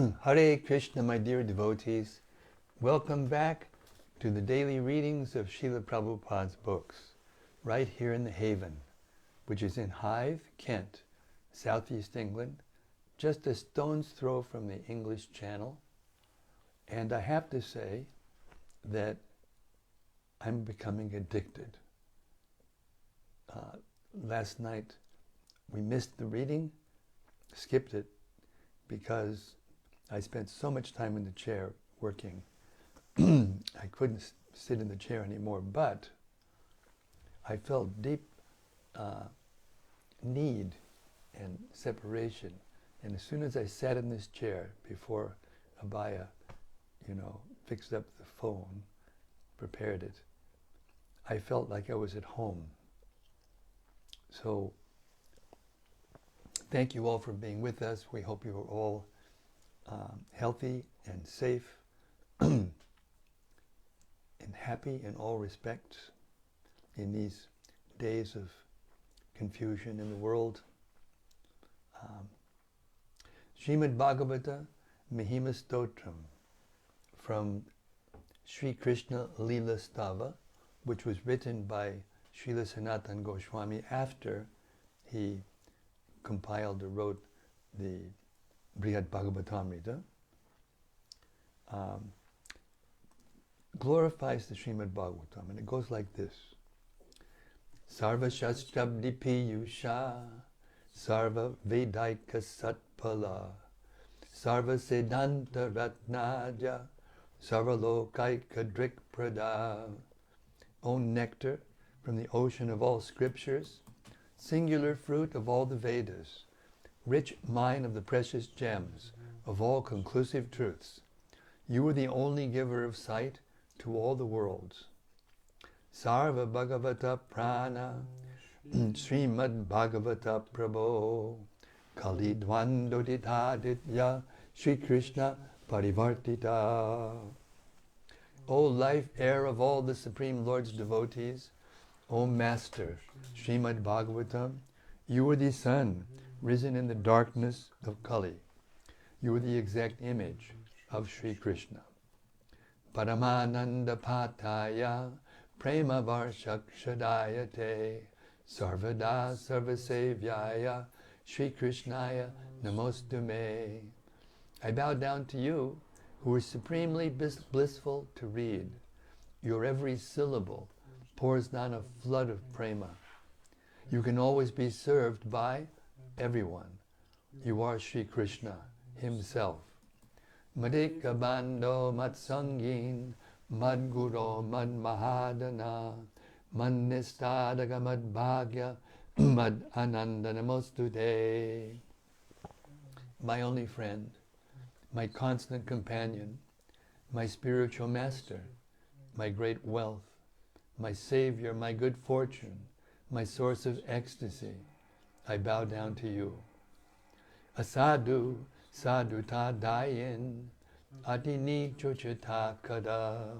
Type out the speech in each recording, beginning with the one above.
Hare Krishna, my dear devotees. Welcome back to the daily readings of Srila Prabhupada's books, right here in the Haven, which is in Hythe, Kent, southeast England, just a stone's throw from the English Channel. And I have to say that I'm becoming addicted. Last night we missed the reading, skipped it, because I spent so much time in the chair working. I couldn't sit in the chair anymore, but I felt deep need and separation. And as soon as I sat in this chair before Abhaya, fixed up the phone, prepared it, I felt like I was at home. So thank you all for being with us. We hope you are all healthy and safe and happy in all respects in these days of confusion in the world. Śrīmad-Bhāgavatam Mahima Stotram from Sri Krishna Lila Stava, which was written by Srila Sanatana Goswami after he compiled or wrote the Brihad Bhagavatamrita, glorifies the Śrīmad-Bhāgavatam, and it goes like this. Sarva Shastrabdi Piyusha, Sarva Vedaika Satpala, Sarva Siddhanta Ratnaja, Sarva Lokaika Drikprada. O nectar from the ocean of all scriptures, singular fruit of all the Vedas, rich mine of the precious gems, of all conclusive truths. You are the only giver of sight to all the worlds. Sarva Bhagavata Purāṇa, Śrīmad-Bhāgavata Prabho, Kali Dvandoditaditya, Sri Krishna Parivartita. O life air of all the Supreme Lord's devotees, O Master, Śrīmad-Bhāgavatam, you are the sun risen in the darkness of Kali. You are the exact image of Sri Krishna. Paramananda Pataya, Prema Varshakshadayate, Sarvada Sarvasevyaya, Sri Krishnaya Namostume. I bow down to you, who are supremely blissful to read. Your every syllable pours down a flood of prema. You can always be served by everyone. You are Sri Krishna himself. Madhika Bando Matsangin, Madguro Madmahadana, Mannistadaga Madbhagya, Mad Ananda Namostude. My only friend, my constant companion, my spiritual master, my great wealth, my savior, my good fortune, my source of ecstasy, I bow down to you. Asadu sadhuta dayin, adini chochita kada,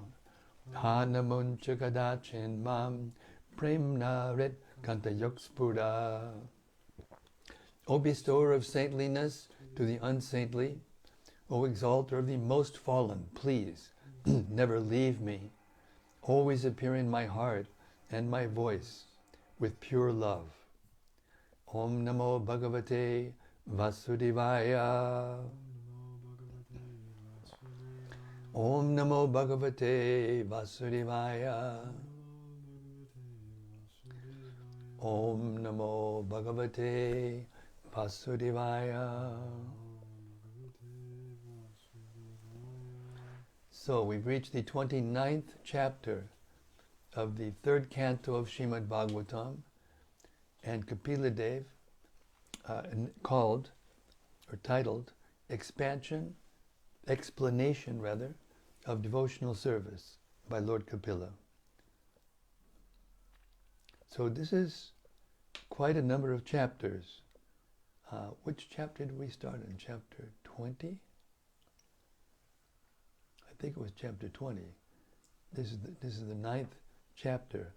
hanamuncha kadachin mam, premna ret kantayokspura. O bestower of saintliness to the unsaintly, O exalter of the most fallen, please, never leave me. Always appear in my heart and my voice with pure love. Om Namo Bhagavate Vasudevaya. Om Namo Bhagavate Vasudevaya. Om Namo Bhagavate Vasudevaya. So we've reached the 29th chapter of the third canto of Śrīmad-Bhāgavatam, and Kapila Dev titled Explanation of Devotional Service by Lord Kapila. So this is quite a number of chapters. Which chapter did we start in? Chapter 20? I think it was chapter 20. This is the 9th chapter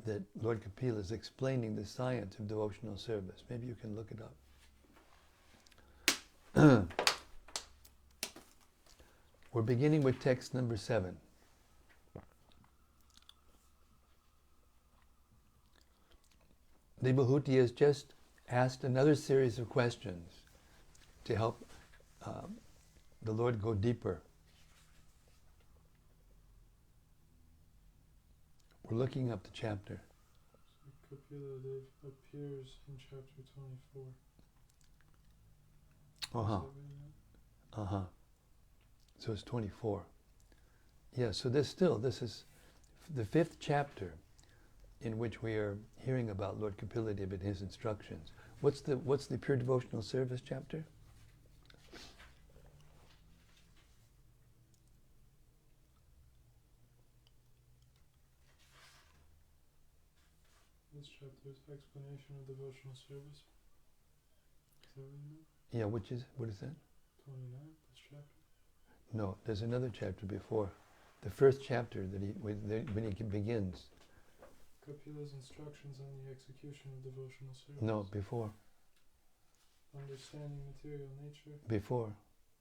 that Lord Kapila is explaining the science of devotional service. Maybe you can look it up. We're beginning with text number 7. The Vihuti has just asked another series of questions to help the Lord go deeper. We're looking up the chapter. So Kapila appears in chapter 24. So it's 24. Yeah, so this is the 5th chapter in which we are hearing about Lord Kapila Dev and his instructions. What's the pure devotional service chapter? This chapter is explanation of devotional service. Is that what you mean? Yeah, what is that? 29, this chapter? No, there's another chapter before. The first chapter when he begins. Kapila's instructions on the execution of devotional service. No, before. Understanding material nature. Before.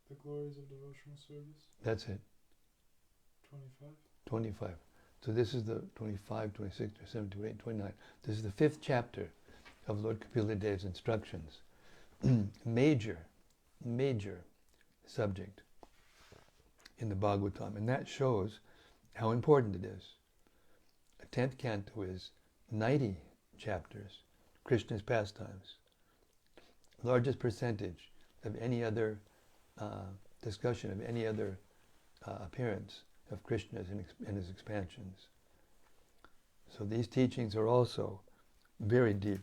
The glories of devotional service. That's it. 25. 25. So this is the 25, 26, 27, 28, 29. This is the 5th chapter of Lord Kapila Dev's instructions. Major subject in the Bhagavatam. And that shows how important it is. A 10th canto is 90 chapters, Krishna's pastimes. Largest percentage of any other discussion of any other appearance of Krishna in his expansions. So these teachings are also very deep.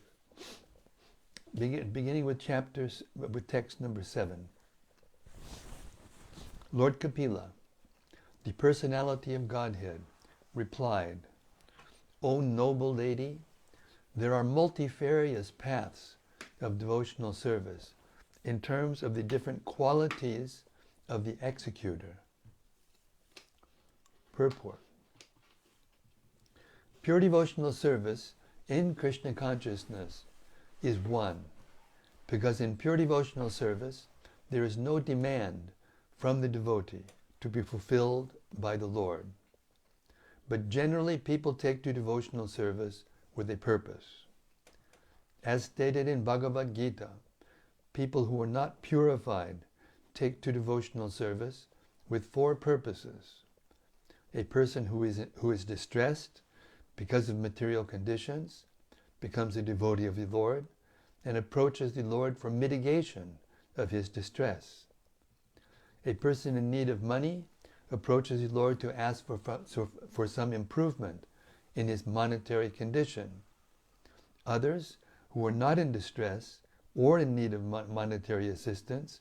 Beginning with text number 7. Lord Kapila, the personality of Godhead, replied, O noble lady, there are multifarious paths of devotional service in terms of the different qualities of the executor. Purport. Pure devotional service in Krishna consciousness is one, because in pure devotional service there is no demand from the devotee to be fulfilled by the Lord. But generally people take to devotional service with a purpose. As stated in Bhagavad Gita, people who are not purified take to devotional service with 4 purposes. A person who is distressed because of material conditions becomes a devotee of the Lord and approaches the Lord for mitigation of his distress. A person in need of money approaches the Lord to ask for some improvement in his monetary condition. Others who are not in distress or in need of monetary assistance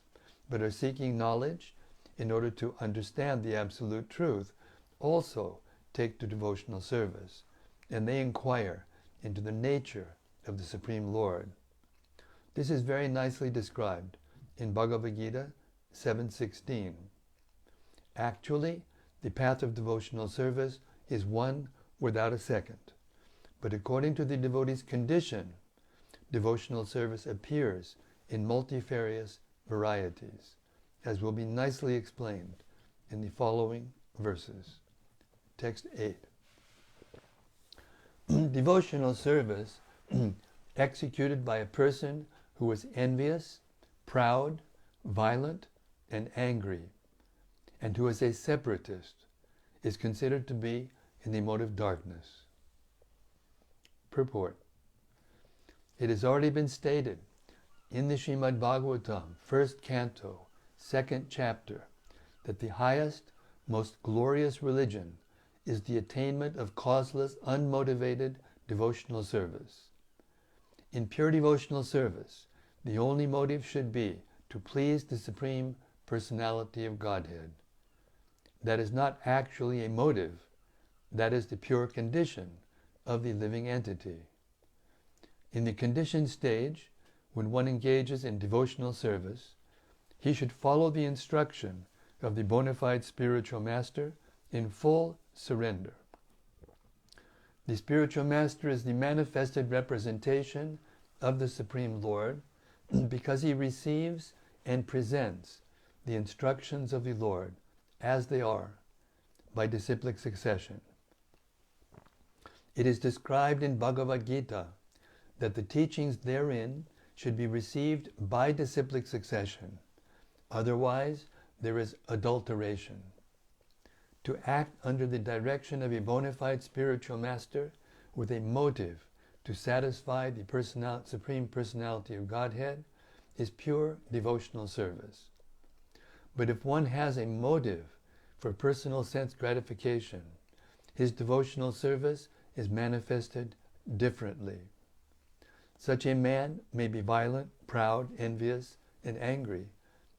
but are seeking knowledge in order to understand the absolute truth also take to devotional service, and they inquire into the nature of the Supreme Lord. This is very nicely described in Bhagavad Gita 7:16. Actually, the path of devotional service is one without a second. But according to the devotee's condition, devotional service appears in multifarious varieties, as will be nicely explained in the following verses. Text 8. Devotional service executed by a person who is envious, proud, violent, and angry, and who is a separatist, is considered to be in the mode of darkness. Purport. It has already been stated in the Śrīmad-Bhāgavatam, 1st Canto, 2nd chapter, that the highest, most glorious religion is the attainment of causeless, unmotivated devotional service. In pure devotional service, the only motive should be to please the Supreme Personality of Godhead. That is not actually a motive, that is the pure condition of the living entity. In the conditioned stage, when one engages in devotional service, he should follow the instruction of the bona fide spiritual master in full surrender. The spiritual master is the manifested representation of the Supreme Lord because he receives and presents the instructions of the Lord as they are by disciplic succession. It is described in Bhagavad Gita that the teachings therein should be received by disciplic succession. Otherwise, there is adulteration. To act under the direction of a bona fide spiritual master with a motive to satisfy the Supreme Personality of Godhead is pure devotional service. But if one has a motive for personal sense gratification, his devotional service is manifested differently. Such a man may be violent, proud, envious, and angry,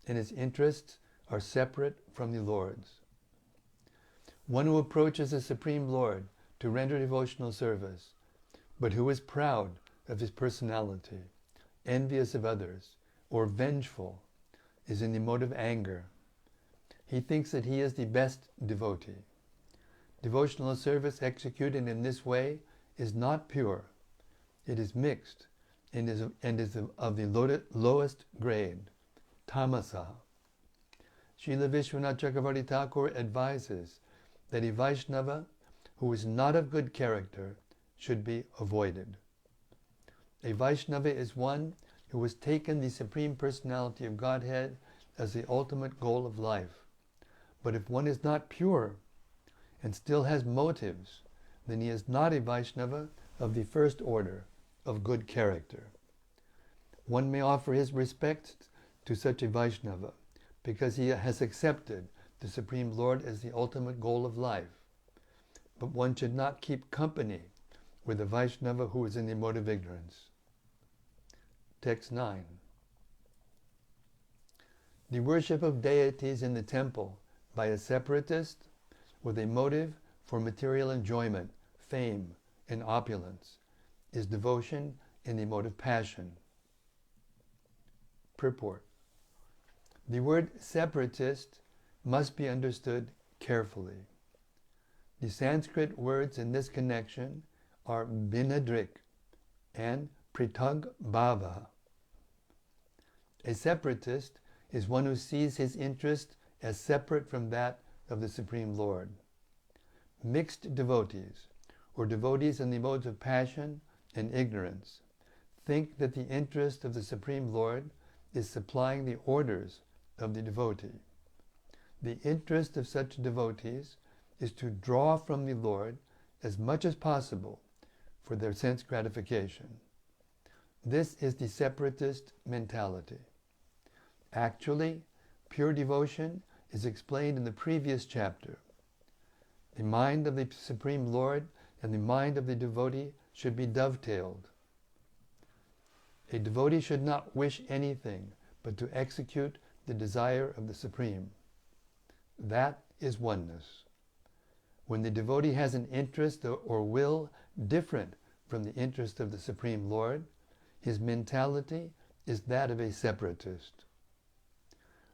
and his interests are separate from the Lord's. One who approaches the Supreme Lord to render devotional service, but who is proud of his personality, envious of others, or vengeful, is in the mode of anger. He thinks that he is the best devotee. Devotional service executed in this way is not pure. It is mixed and is of the lowest grade, tamasa. Srila Vishwanath Chakravarti Thakur advises that a Vaishnava who is not of good character should be avoided. A Vaishnava is one who has taken the Supreme Personality of Godhead as the ultimate goal of life. But if one is not pure and still has motives, then he is not a Vaishnava of the first order of good character. One may offer his respects to such a Vaishnava because he has accepted the Supreme Lord as the ultimate goal of life. But one should not keep company with a Vaishnava who is in the mode of ignorance. Text 9. The worship of deities in the temple by a separatist with a motive for material enjoyment, fame, and opulence is devotion in the mode of passion. Purport. The word separatist must be understood carefully. The Sanskrit words in this connection are binadrik and pritag bhava. A separatist is one who sees his interest as separate from that of the Supreme Lord. Mixed devotees, or devotees in the modes of passion and ignorance, think that the interest of the Supreme Lord is supplying the orders of the devotee. The interest of such devotees is to draw from the Lord as much as possible for their sense gratification. This is the separatist mentality. Actually, pure devotion is explained in the previous chapter. The mind of the Supreme Lord and the mind of the devotee should be dovetailed. A devotee should not wish anything but to execute the desire of the Supreme. That is oneness. When the devotee has an interest or will different from the interest of the Supreme Lord, his mentality is that of a separatist.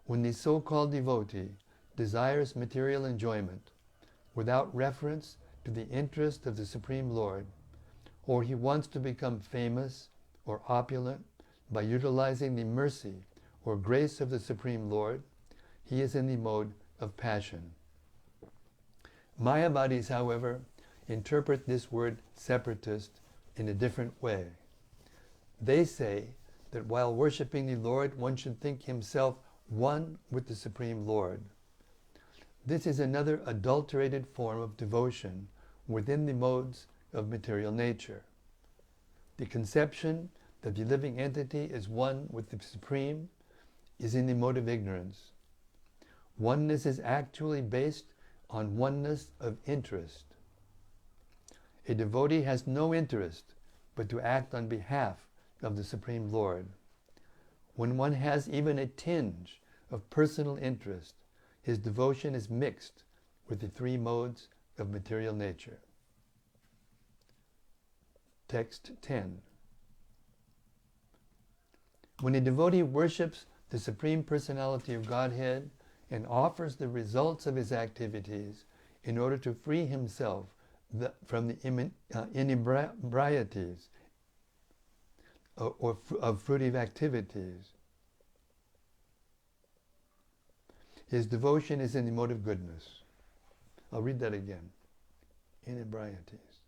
When the so-called devotee desires material enjoyment without reference to the interest of the Supreme Lord, or he wants to become famous or opulent by utilizing the mercy or grace of the Supreme Lord, he is in the mode of passion. Mayavadis, however, interpret this word separatist in a different way. They say that while worshiping the Lord, one should think himself one with the Supreme Lord. This is another adulterated form of devotion within the modes of material nature. The conception that the living entity is one with the Supreme is in the mode of ignorance. Oneness is actually based on oneness of interest. A devotee has no interest but to act on behalf of the Supreme Lord. When one has even a tinge of personal interest, his devotion is mixed with the three modes of material nature. Text 10. When a devotee worships the Supreme Personality of Godhead and offers the results of his activities in order to free himself from the inebrieties or of fruitive activities, His devotion is in the mode of goodness. I'll read that again. Inebrieties.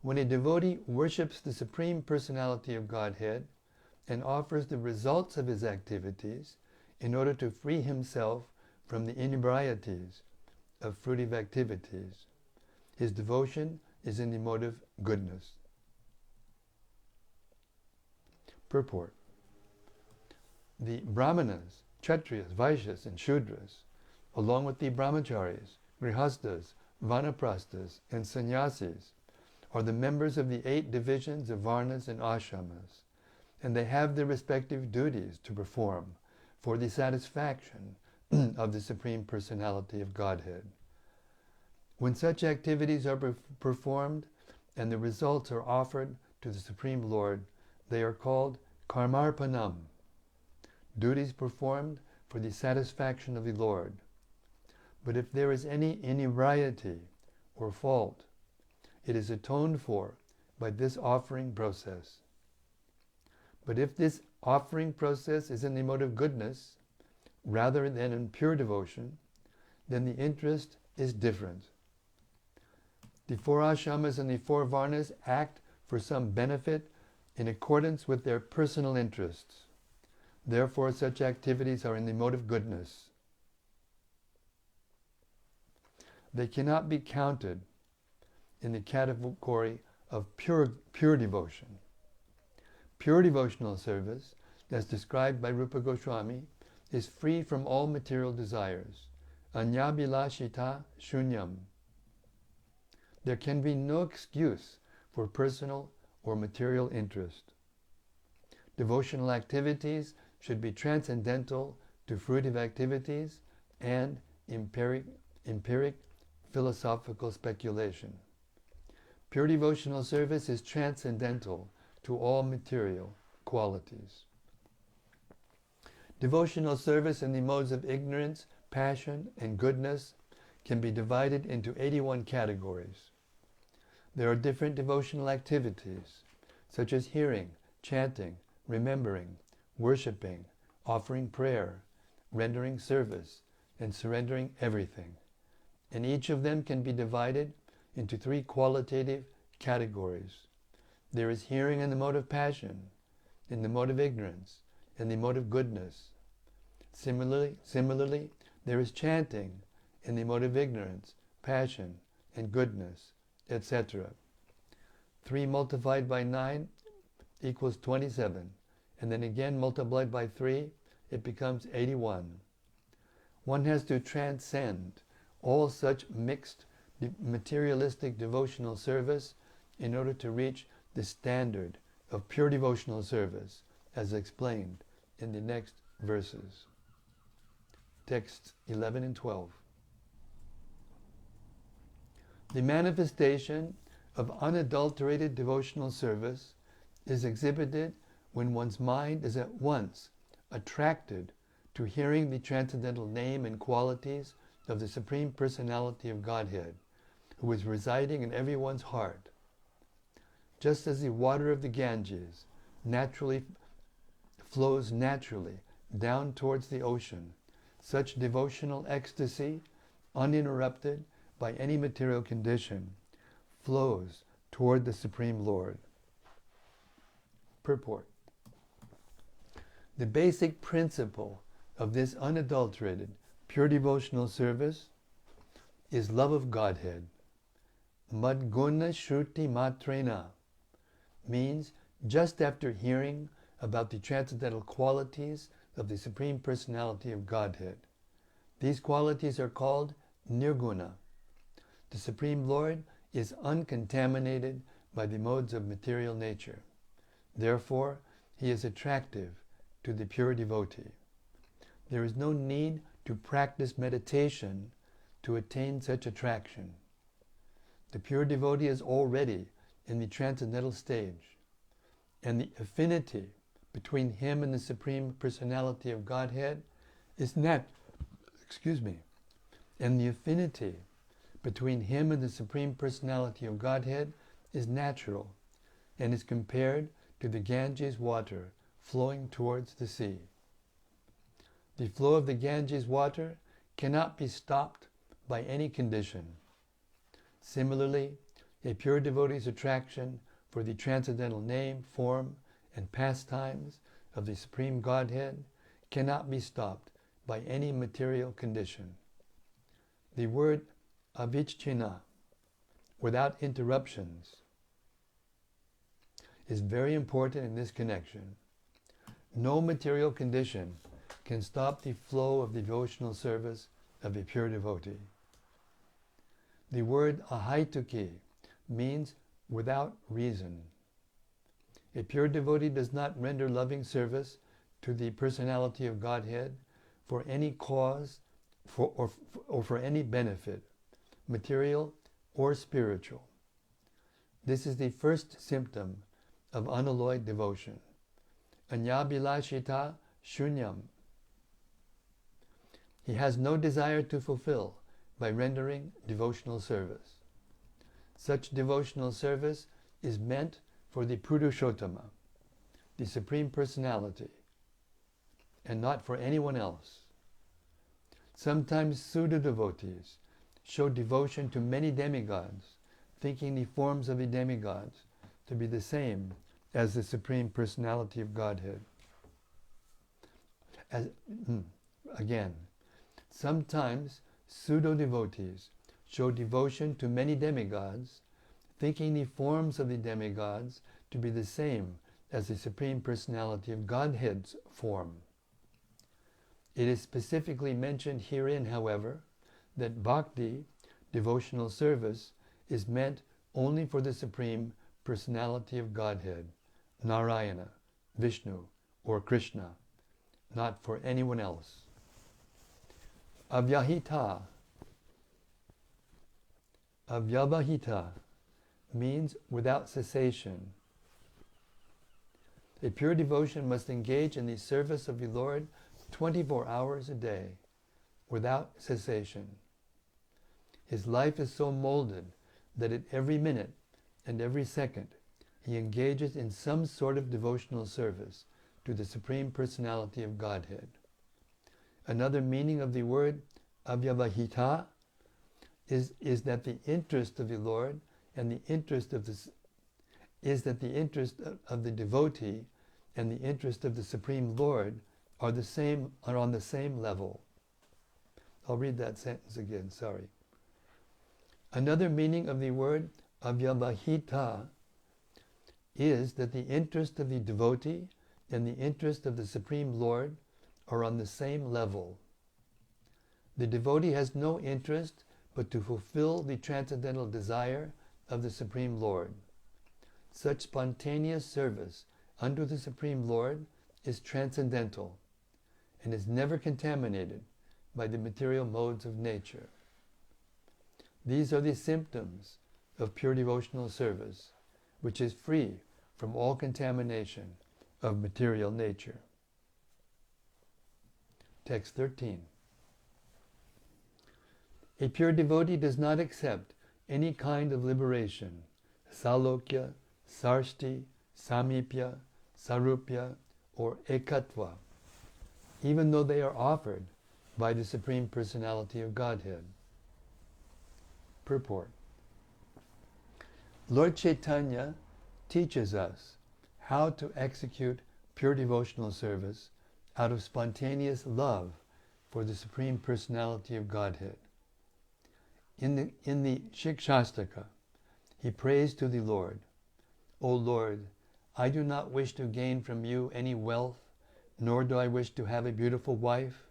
When a devotee worships the Supreme Personality of Godhead and offers the results of his activities in order to free himself from the inebrieties of fruitive activities, his devotion is in the mode of goodness. Purport. The Brahmanas, Kshatriyas, Vaishyas, and Shudras, along with the Brahmacharis, Grihastas, Vanaprasthas, and Sannyasis, are the members of the 8 divisions of Varnas and Ashramas, and they have their respective duties to perform for the satisfaction of the Supreme Personality of Godhead. When such activities are performed and the results are offered to the Supreme Lord, they are called karmarpanam, duties performed for the satisfaction of the Lord. But if there is any inebriety or fault, it is atoned for by this offering process. But if this offering process is in the mode of goodness, rather than in pure devotion, then the interest is different. The 4 ashramas and the 4 varnas act for some benefit in accordance with their personal interests. Therefore, such activities are in the mode of goodness. They cannot be counted in the category of pure devotion. Pure devotional service, as described by Rupa Goswami, is free from all material desires. Anyabhilashita shunyam. There can be no excuse for personal or material interest. Devotional activities should be transcendental to fruitive activities and empiric philosophical speculation. Pure devotional service is transcendental to all material qualities. Devotional service in the modes of ignorance, passion, and goodness can be divided into 81 categories. There are different devotional activities, such as hearing, chanting, remembering, worshipping, offering prayer, rendering service, and surrendering everything. And each of them can be divided into 3 qualitative categories. There is hearing in the mode of passion, in the mode of ignorance, in the mode of goodness. Similarly, there is chanting in the mode of ignorance, passion, and goodness, etc. 3 multiplied by 9 equals 27, and then again multiplied by 3, it becomes 81. One has to transcend all such mixed materialistic devotional service in order to reach the standard of pure devotional service, as explained in the next verses. Texts 11 and 12. The manifestation of unadulterated devotional service is exhibited when one's mind is at once attracted to hearing the transcendental name and qualities of the Supreme Personality of Godhead, who is residing in everyone's heart. Just as the water of the Ganges flows naturally down towards the ocean, such devotional ecstasy, uninterrupted by any material condition, flows toward the Supreme Lord. Purport. The basic principle of this unadulterated, pure devotional service is love of Godhead. Madguna Shruti Matrena means just after hearing about the transcendental qualities of the Supreme Personality of Godhead. These qualities are called Nirguna. The Supreme Lord is uncontaminated by the modes of material nature. Therefore, he is attractive to the pure devotee. There is no need to practice meditation to attain such attraction. The pure devotee is already in the transcendental stage, and the affinity between him and the Supreme Personality of Godhead is and the affinity between him and the Supreme Personality of Godhead is natural and is compared to the Ganges water flowing towards the sea. The flow of the Ganges water cannot be stopped by any condition. Similarly, a pure devotee's attraction for the transcendental name, form, and pastimes of the Supreme Godhead cannot be stopped by any material condition. The word avicchina, without interruptions, is very important in this connection. No material condition can stop the flow of devotional service of a pure devotee. The word ahaituki means without reason. A pure devotee does not render loving service to the personality of Godhead for any cause or for any benefit, material or spiritual. This is the first symptom of unalloyed devotion. Anyabhilashita shunyam. He has no desire to fulfill by rendering devotional service. Such devotional service is meant for the Purushottama, the Supreme Personality, and not for anyone else. Sometimes pseudo-devotees show devotion to many demigods, thinking the forms of the demigods to be the same as the Supreme Personality of Godhead. Again, sometimes pseudo-devotees show devotion to many demigods, thinking the forms of the demigods to be the same as the Supreme Personality of Godhead's form. It is specifically mentioned herein, however, that bhakti, devotional service, is meant only for the Supreme Personality of Godhead, Narayana, Vishnu, or Krishna, not for anyone else. Avyahita, avyavahita, means without cessation. A pure devotion must engage in the service of the Lord 24 hours a day, without cessation. His life is so molded that at every minute and every second he engages in some sort of devotional service to the Supreme Personality of Godhead. Another meaning of the word avyavahita is that the interest of the Lord and the interest of the devotee and the interest of the Supreme Lord are on the same level. I'll read that sentence again, sorry. Another meaning of the word avyavahita is that the interest of the devotee and the interest of the Supreme Lord are on the same level. The devotee has no interest but to fulfill the transcendental desire of the Supreme Lord. Such spontaneous service unto the Supreme Lord is transcendental and is never contaminated by the material modes of nature. These are the symptoms of pure devotional service, which is free from all contamination of material nature. Text 13. A pure devotee does not accept any kind of liberation, salokya, sarsti, samipya, sarupya, or ekatva, even though they are offered by the Supreme Personality of Godhead. Purport. Lord Chaitanya teaches us how to execute pure devotional service out of spontaneous love for the Supreme Personality of Godhead. In the Shikshastaka, he prays to the Lord, O Lord, I do not wish to gain from you any wealth, nor do I wish to have a beautiful wife,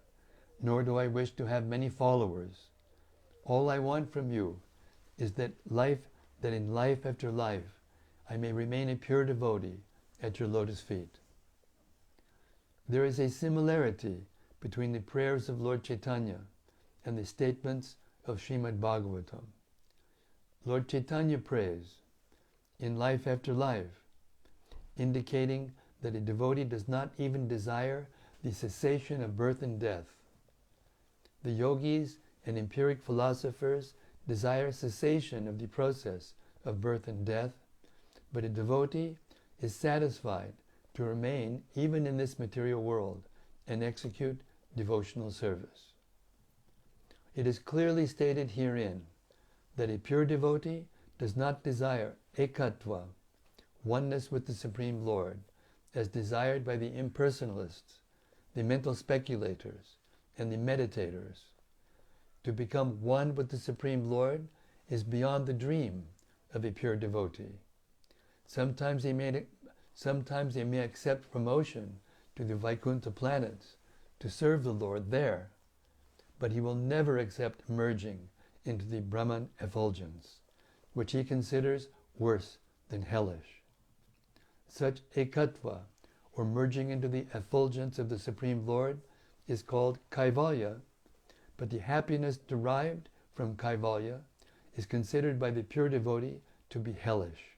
nor do I wish to have many followers. All I want from you is that in life after life, I may remain a pure devotee at your lotus feet. There is a similarity between the prayers of Lord Chaitanya and the statements of Śrīmad-Bhāgavatam. Lord Chaitanya prays, in life after life, indicating that a devotee does not even desire the cessation of birth and death. The yogis and empiric philosophers desire cessation of the process of birth and death, but a devotee is satisfied to remain even in this material world and execute devotional service. It is clearly stated herein that a pure devotee does not desire ekatva, oneness with the Supreme Lord, as desired by the impersonalists, the mental speculators, and the meditators. To become one with the Supreme Lord is beyond the dream of a pure devotee. Sometimes he may accept promotion to the Vaikuntha planets to serve the Lord there, but he will never accept merging into the Brahman effulgence, which he considers worse than hellish. Such ekatva, or merging into the effulgence of the Supreme Lord, is called kaivalya, but the happiness derived from kaivalya is considered by the pure devotee to be hellish.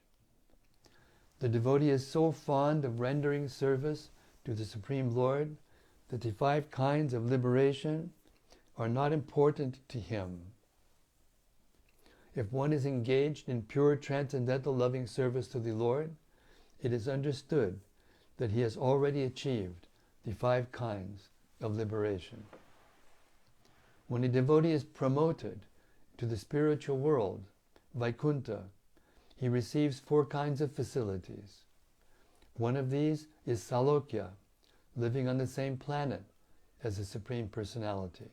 The devotee is so fond of rendering service to the Supreme Lord that the 5 kinds of liberation are not important to him. If one is engaged in pure transcendental loving service to the Lord, it is understood that he has already achieved the 5 kinds of liberation. When a devotee is promoted to the spiritual world, Vaikuntha, he receives 4 kinds of facilities. One of these is Salokya, living on the same planet as the Supreme Personality.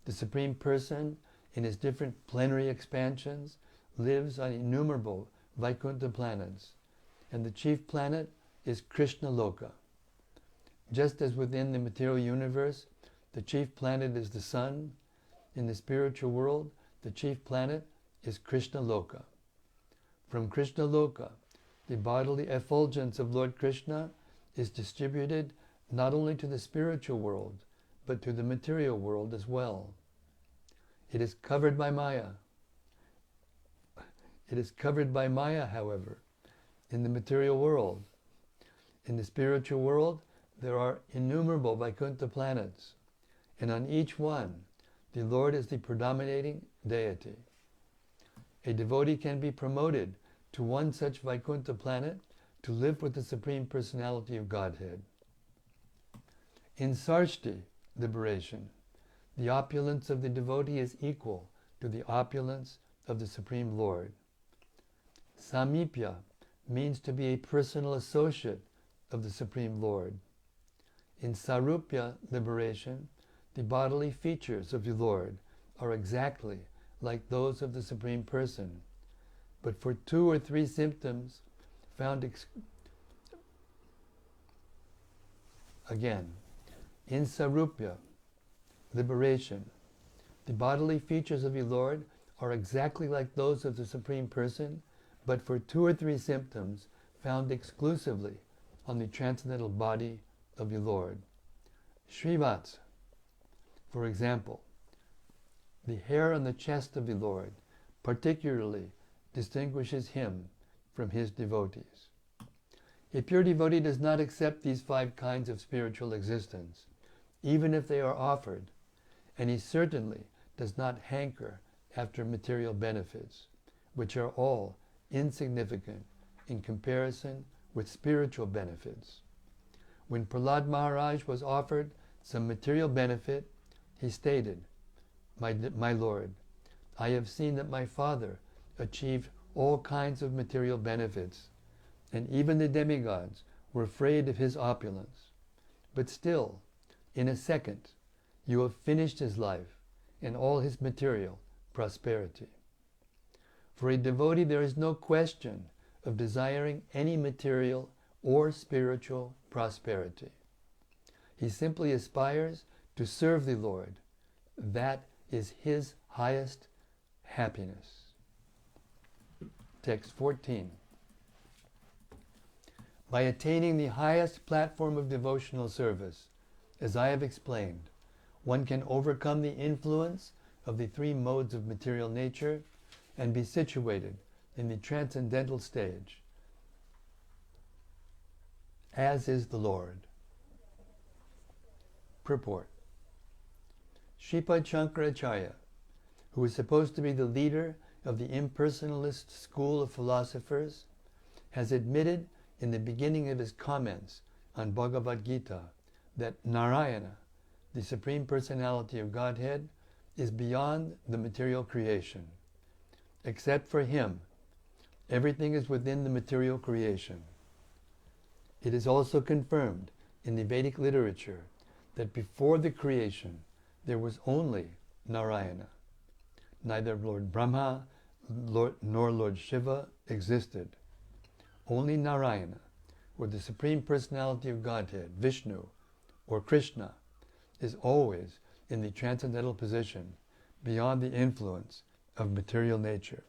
The Supreme Person, in his different plenary expansions, lives on innumerable Vaikuntha planets, and the chief planet is Krishna Loka. Just as within the material universe, the chief planet is the sun, in the spiritual world, the chief planet is Krishna Loka. From Krishna Loka, the bodily effulgence of Lord Krishna is distributed not only to the spiritual world, but to the material world as well. It is covered by Maya. It is covered by Maya, however, in the material world. In the spiritual world, there are innumerable Vaikuntha planets, and on each one, the Lord is the predominating deity. A devotee can be promoted to one such Vaikuntha planet to live with the Supreme Personality of Godhead. In Sarshti, liberation, the opulence of the devotee is equal to the opulence of the Supreme Lord. Samipya means to be a personal associate of the Supreme Lord. In Sarupya, liberation, the bodily features of the Lord are exactly like those of the Supreme Person, but for 2 or 3 symptoms found again, in Sarupya, liberation, the bodily features of the Lord are exactly like those of the Supreme Person, but for 2 or 3 symptoms found exclusively on the transcendental body of the Lord. Śrīvats, for example, the hair on the chest of the Lord particularly distinguishes him from his devotees. A pure devotee does not accept these 5 kinds of spiritual existence, even if they are offered, and he certainly does not hanker after material benefits, which are all insignificant in comparison with spiritual benefits. When Prahlad Maharaj was offered some material benefit, he stated, My Lord, I have seen that my father achieved all kinds of material benefits, and even the demigods were afraid of his opulence. But still, in a second, you have finished his life and all his material prosperity. For a devotee, there is no question of desiring any material or spiritual prosperity. He simply aspires to serve the Lord. That is his highest happiness. Text 14. By attaining the highest platform of devotional service, as I have explained, one can overcome the influence of the 3 modes of material nature and be situated in the transcendental stage, as is the Lord. Purport. Sripad Shankaracharya, who is supposed to be the leader of the impersonalist school of philosophers, has admitted in the beginning of his comments on Bhagavad Gita that Narayana, the Supreme Personality of Godhead, is beyond the material creation. Except for Him, everything is within the material creation. It is also confirmed in the Vedic literature that before the creation there was only Narayana. Neither Lord Brahma nor Lord Shiva existed. Only Narayana, or the Supreme Personality of Godhead, Vishnu, or Krishna, is always in the transcendental position beyond the influence of material nature.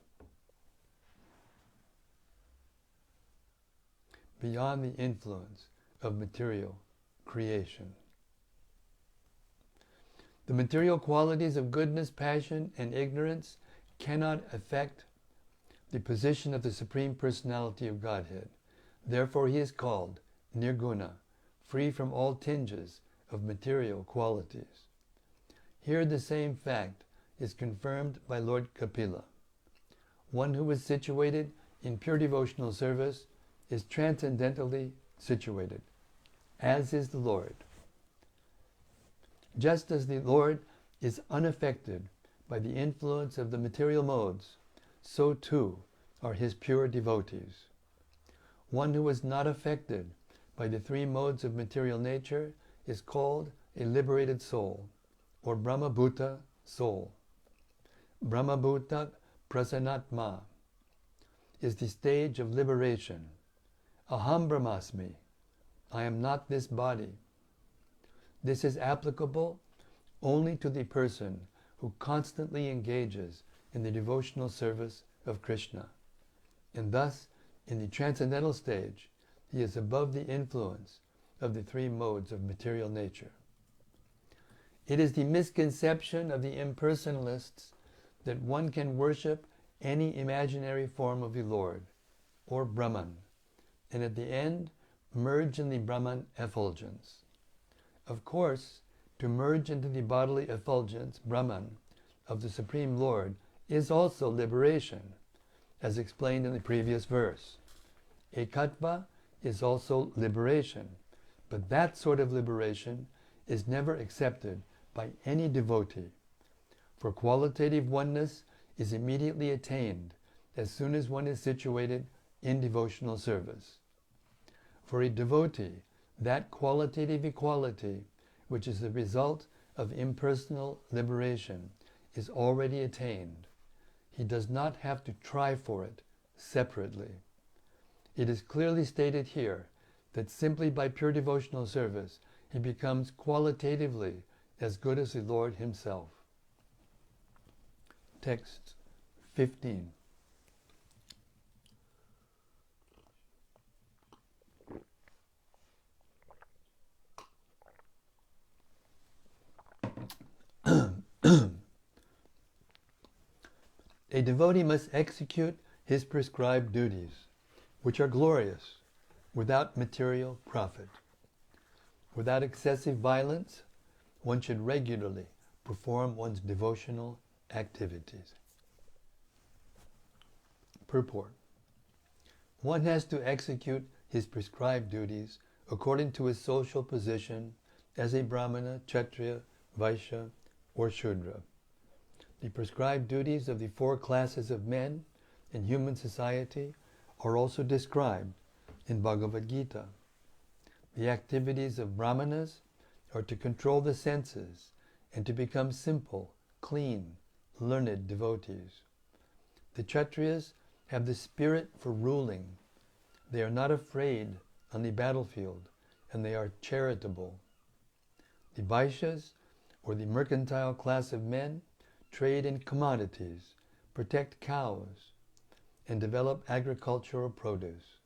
Beyond the influence of material creation. The material qualities of goodness, passion, and ignorance cannot affect the position of the Supreme Personality of Godhead. Therefore He is called Nirguna, free from all tinges of material qualities. Here the same fact is confirmed by Lord Kapila. One who is situated in pure devotional service is transcendentally situated, as is the Lord. Just as the Lord is unaffected by the influence of the material modes, so too are His pure devotees. One who is not affected by the three modes of material nature is called a liberated soul, or Brahmabhuta soul. Brahmabhuta prasanatma is the stage of liberation. Aham Brahmasmi, I am not this body. This is applicable only to the person who constantly engages in the devotional service of Krishna. And thus, in the transcendental stage, he is above the influence of the three modes of material nature. It is the misconception of the impersonalists that one can worship any imaginary form of the Lord, or Brahman, and at the end merge in the Brahman effulgence. Of course, to merge into the bodily effulgence, Brahman, of the Supreme Lord is also liberation, as explained in the previous verse. Ekatva is also liberation, but that sort of liberation is never accepted by any devotee, for qualitative oneness is immediately attained as soon as one is situated in devotional service. For a devotee, that qualitative equality, which is the result of impersonal liberation, is already attained. He does not have to try for it separately. It is clearly stated here that simply by pure devotional service he becomes qualitatively as good as the Lord Himself. Text 15. A devotee must execute his prescribed duties, which are glorious, without material profit. Without excessive violence, one should regularly perform one's devotional activities. Purport. One has to execute his prescribed duties according to his social position as a Brahmana, Kshatriya, Vaishya, or Shudra. The prescribed duties of the four classes of men in human society are also described in Bhagavad Gita. The activities of Brahmanas are to control the senses and to become simple, clean, learned devotees. The Kshatriyas have the spirit for ruling. They are not afraid on the battlefield, and they are charitable. The Vaishyas, or the mercantile class of men, trade in commodities, protect cows, and develop agricultural produce.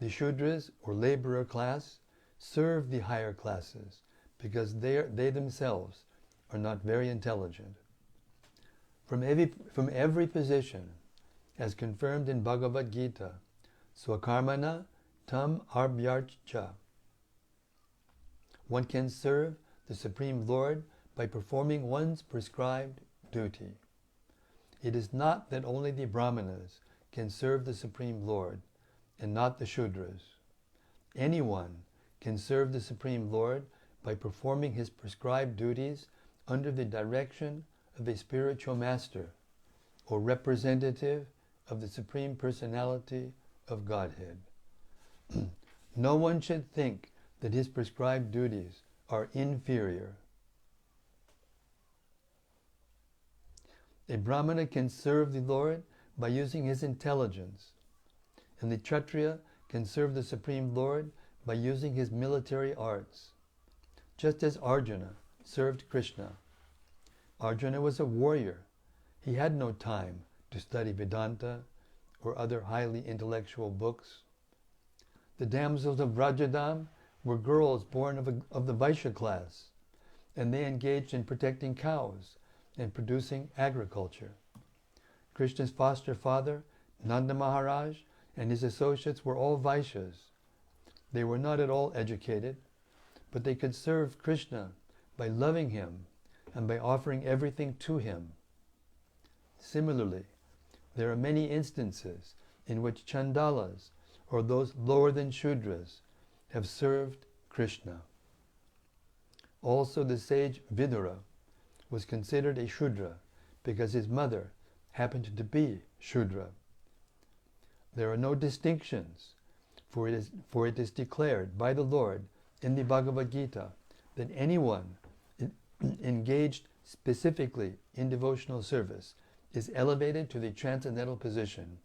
The Shudras, or laborer class, serve the higher classes because they themselves are not very intelligent. From every position, as confirmed in Bhagavad Gita, Swakarmana tam arbhyarcha. One can serve the Supreme Lord by performing one's prescribed duty. It is not that only the Brahmanas can serve the Supreme Lord and not the Shudras. Anyone can serve the Supreme Lord by performing his prescribed duties under the direction of a spiritual master or representative of the Supreme Personality of Godhead. No one should think that his prescribed duties are inferior. A Brahmana can serve the Lord by using his intelligence, and the Kshatriya can serve the Supreme Lord by using his military arts, just as Arjuna served Krishna. Arjuna was a warrior. He had no time to study Vedanta or other highly intellectual books. The damsels of Vrajadam were girls born of the Vaishya class, and they engaged in protecting cows and producing agriculture. Krishna's foster father, Nanda Maharaj, and his associates were all Vaishyas. They were not at all educated, but they could serve Krishna by loving him and by offering everything to him. Similarly, there are many instances in which Chandalas, or those lower than Shudras, have served Krishna. Also, the sage Vidura was considered a Shudra because his mother happened to be Shudra. There are no distinctions, for it is declared by the Lord in the Bhagavad Gita that anyone engaged specifically in devotional service is elevated to the transcendental position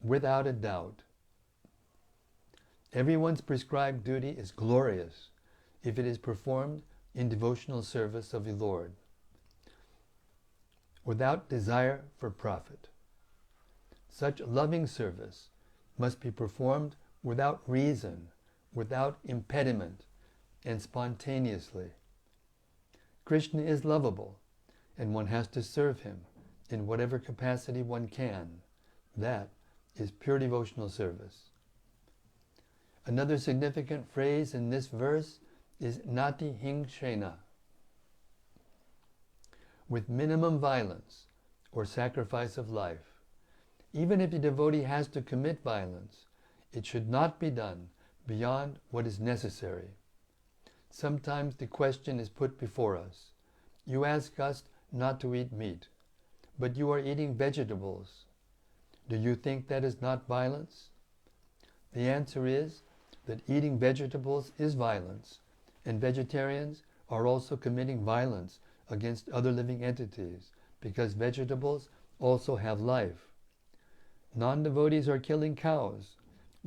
without a doubt. Everyone's prescribed duty is glorious if it is performed in devotional service of the Lord, without desire for profit. Such loving service must be performed without reason, without impediment, and spontaneously. Krishna is lovable, and one has to serve him in whatever capacity one can. That is pure devotional service. Another significant phrase in this verse is nati hingshena, with minimum violence or sacrifice of life. Even if the devotee has to commit violence, it should not be done beyond what is necessary. Sometimes the question is put before us. You ask us not to eat meat, but you are eating vegetables. Do you think that is not violence? The answer is that eating vegetables is violence, and vegetarians are also committing violence against other living entities, because vegetables also have life. Non-devotees are killing cows,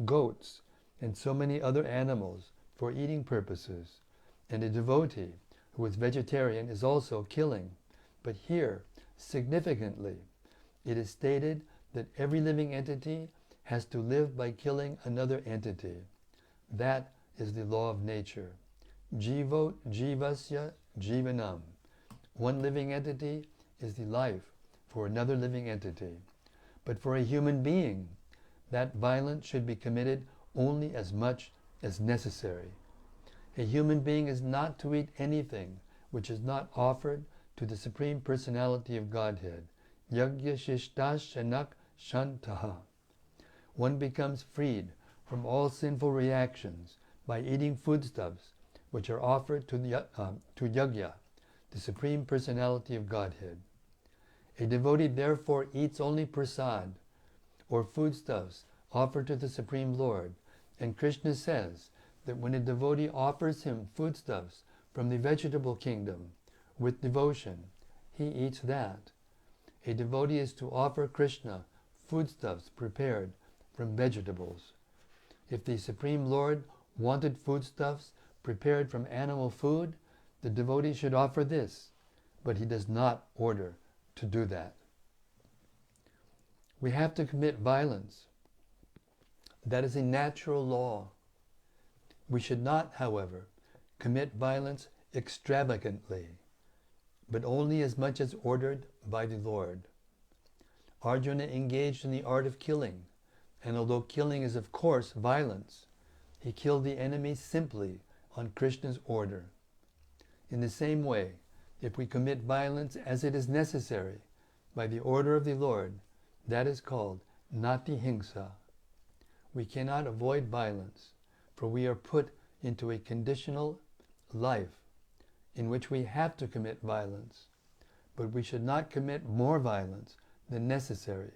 goats, and so many other animals for eating purposes, and a devotee who is vegetarian is also killing. But here, significantly, it is stated that every living entity has to live by killing another entity. That is the law of nature. Jivo jivasya jivanam. One living entity is the life for another living entity. But for a human being, that violence should be committed only as much as necessary. A human being is not to eat anything which is not offered to the Supreme Personality of Godhead. Yagya shishtashanak shantaha. One becomes freed from all sinful reactions by eating foodstuffs which are offered to Yagya, the Supreme Personality of Godhead. A devotee therefore eats only prasad, or foodstuffs offered to the Supreme Lord, and Krishna says that when a devotee offers him foodstuffs from the vegetable kingdom with devotion, he eats that. A devotee is to offer Krishna foodstuffs prepared from vegetables. If the Supreme Lord wanted foodstuffs prepared from animal food, the devotee should offer this, but he does not order to do that. We have to commit violence. That is a natural law. We should not, however, commit violence extravagantly, but only as much as ordered by the Lord. Arjuna engaged in the art of killing, and although killing is of course violence, he killed the enemy simply on Krishna's order. In the same way, if we commit violence as it is necessary by the order of the Lord, that is called nati hingsa. We cannot avoid violence, for we are put into a conditional life in which we have to commit violence, but we should not commit more violence than necessary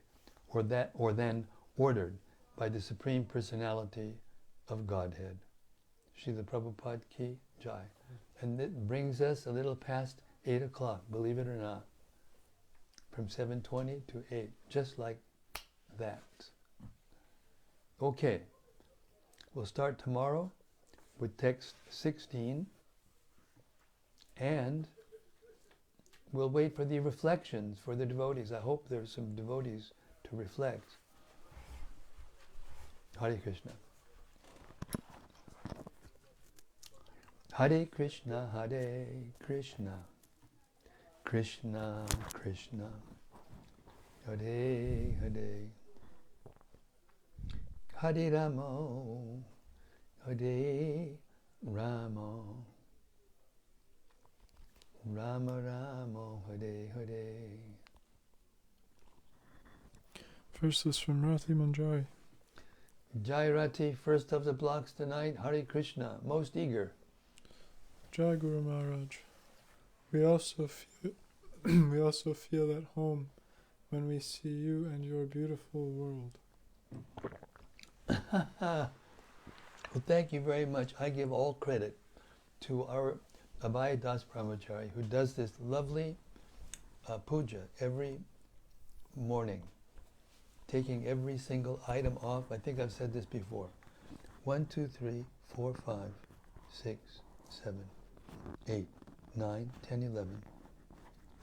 or than ordered by the Supreme Personality of Godhead. Srila Prabhupada ki jai. And it brings us a little past 8 o'clock, believe it or not. From 7:20 to 8, just like that. Okay, we'll start tomorrow with text 16, and we'll wait for the reflections for the devotees. I hope there's some devotees to reflect. Hare Krishna. Hare Krishna, Hare Krishna, Krishna Krishna, Hare Hare, Hare Ramo, Hare Ramo, Rama Ramo, Hare Hare. First is from Rati Manjari. Jai Rati, first of the blocks tonight. Hare Krishna, most eager. Jai Guru Maharaj. We also feel at home when we see you and your beautiful world. Well, thank you very much. I give all credit to our Abhay Das Brahmachari, who does this lovely puja every morning, taking every single item off. I think I've said this before. 1, 2, 3, 4, 5, 6, 7, 8, 9, 10, 11,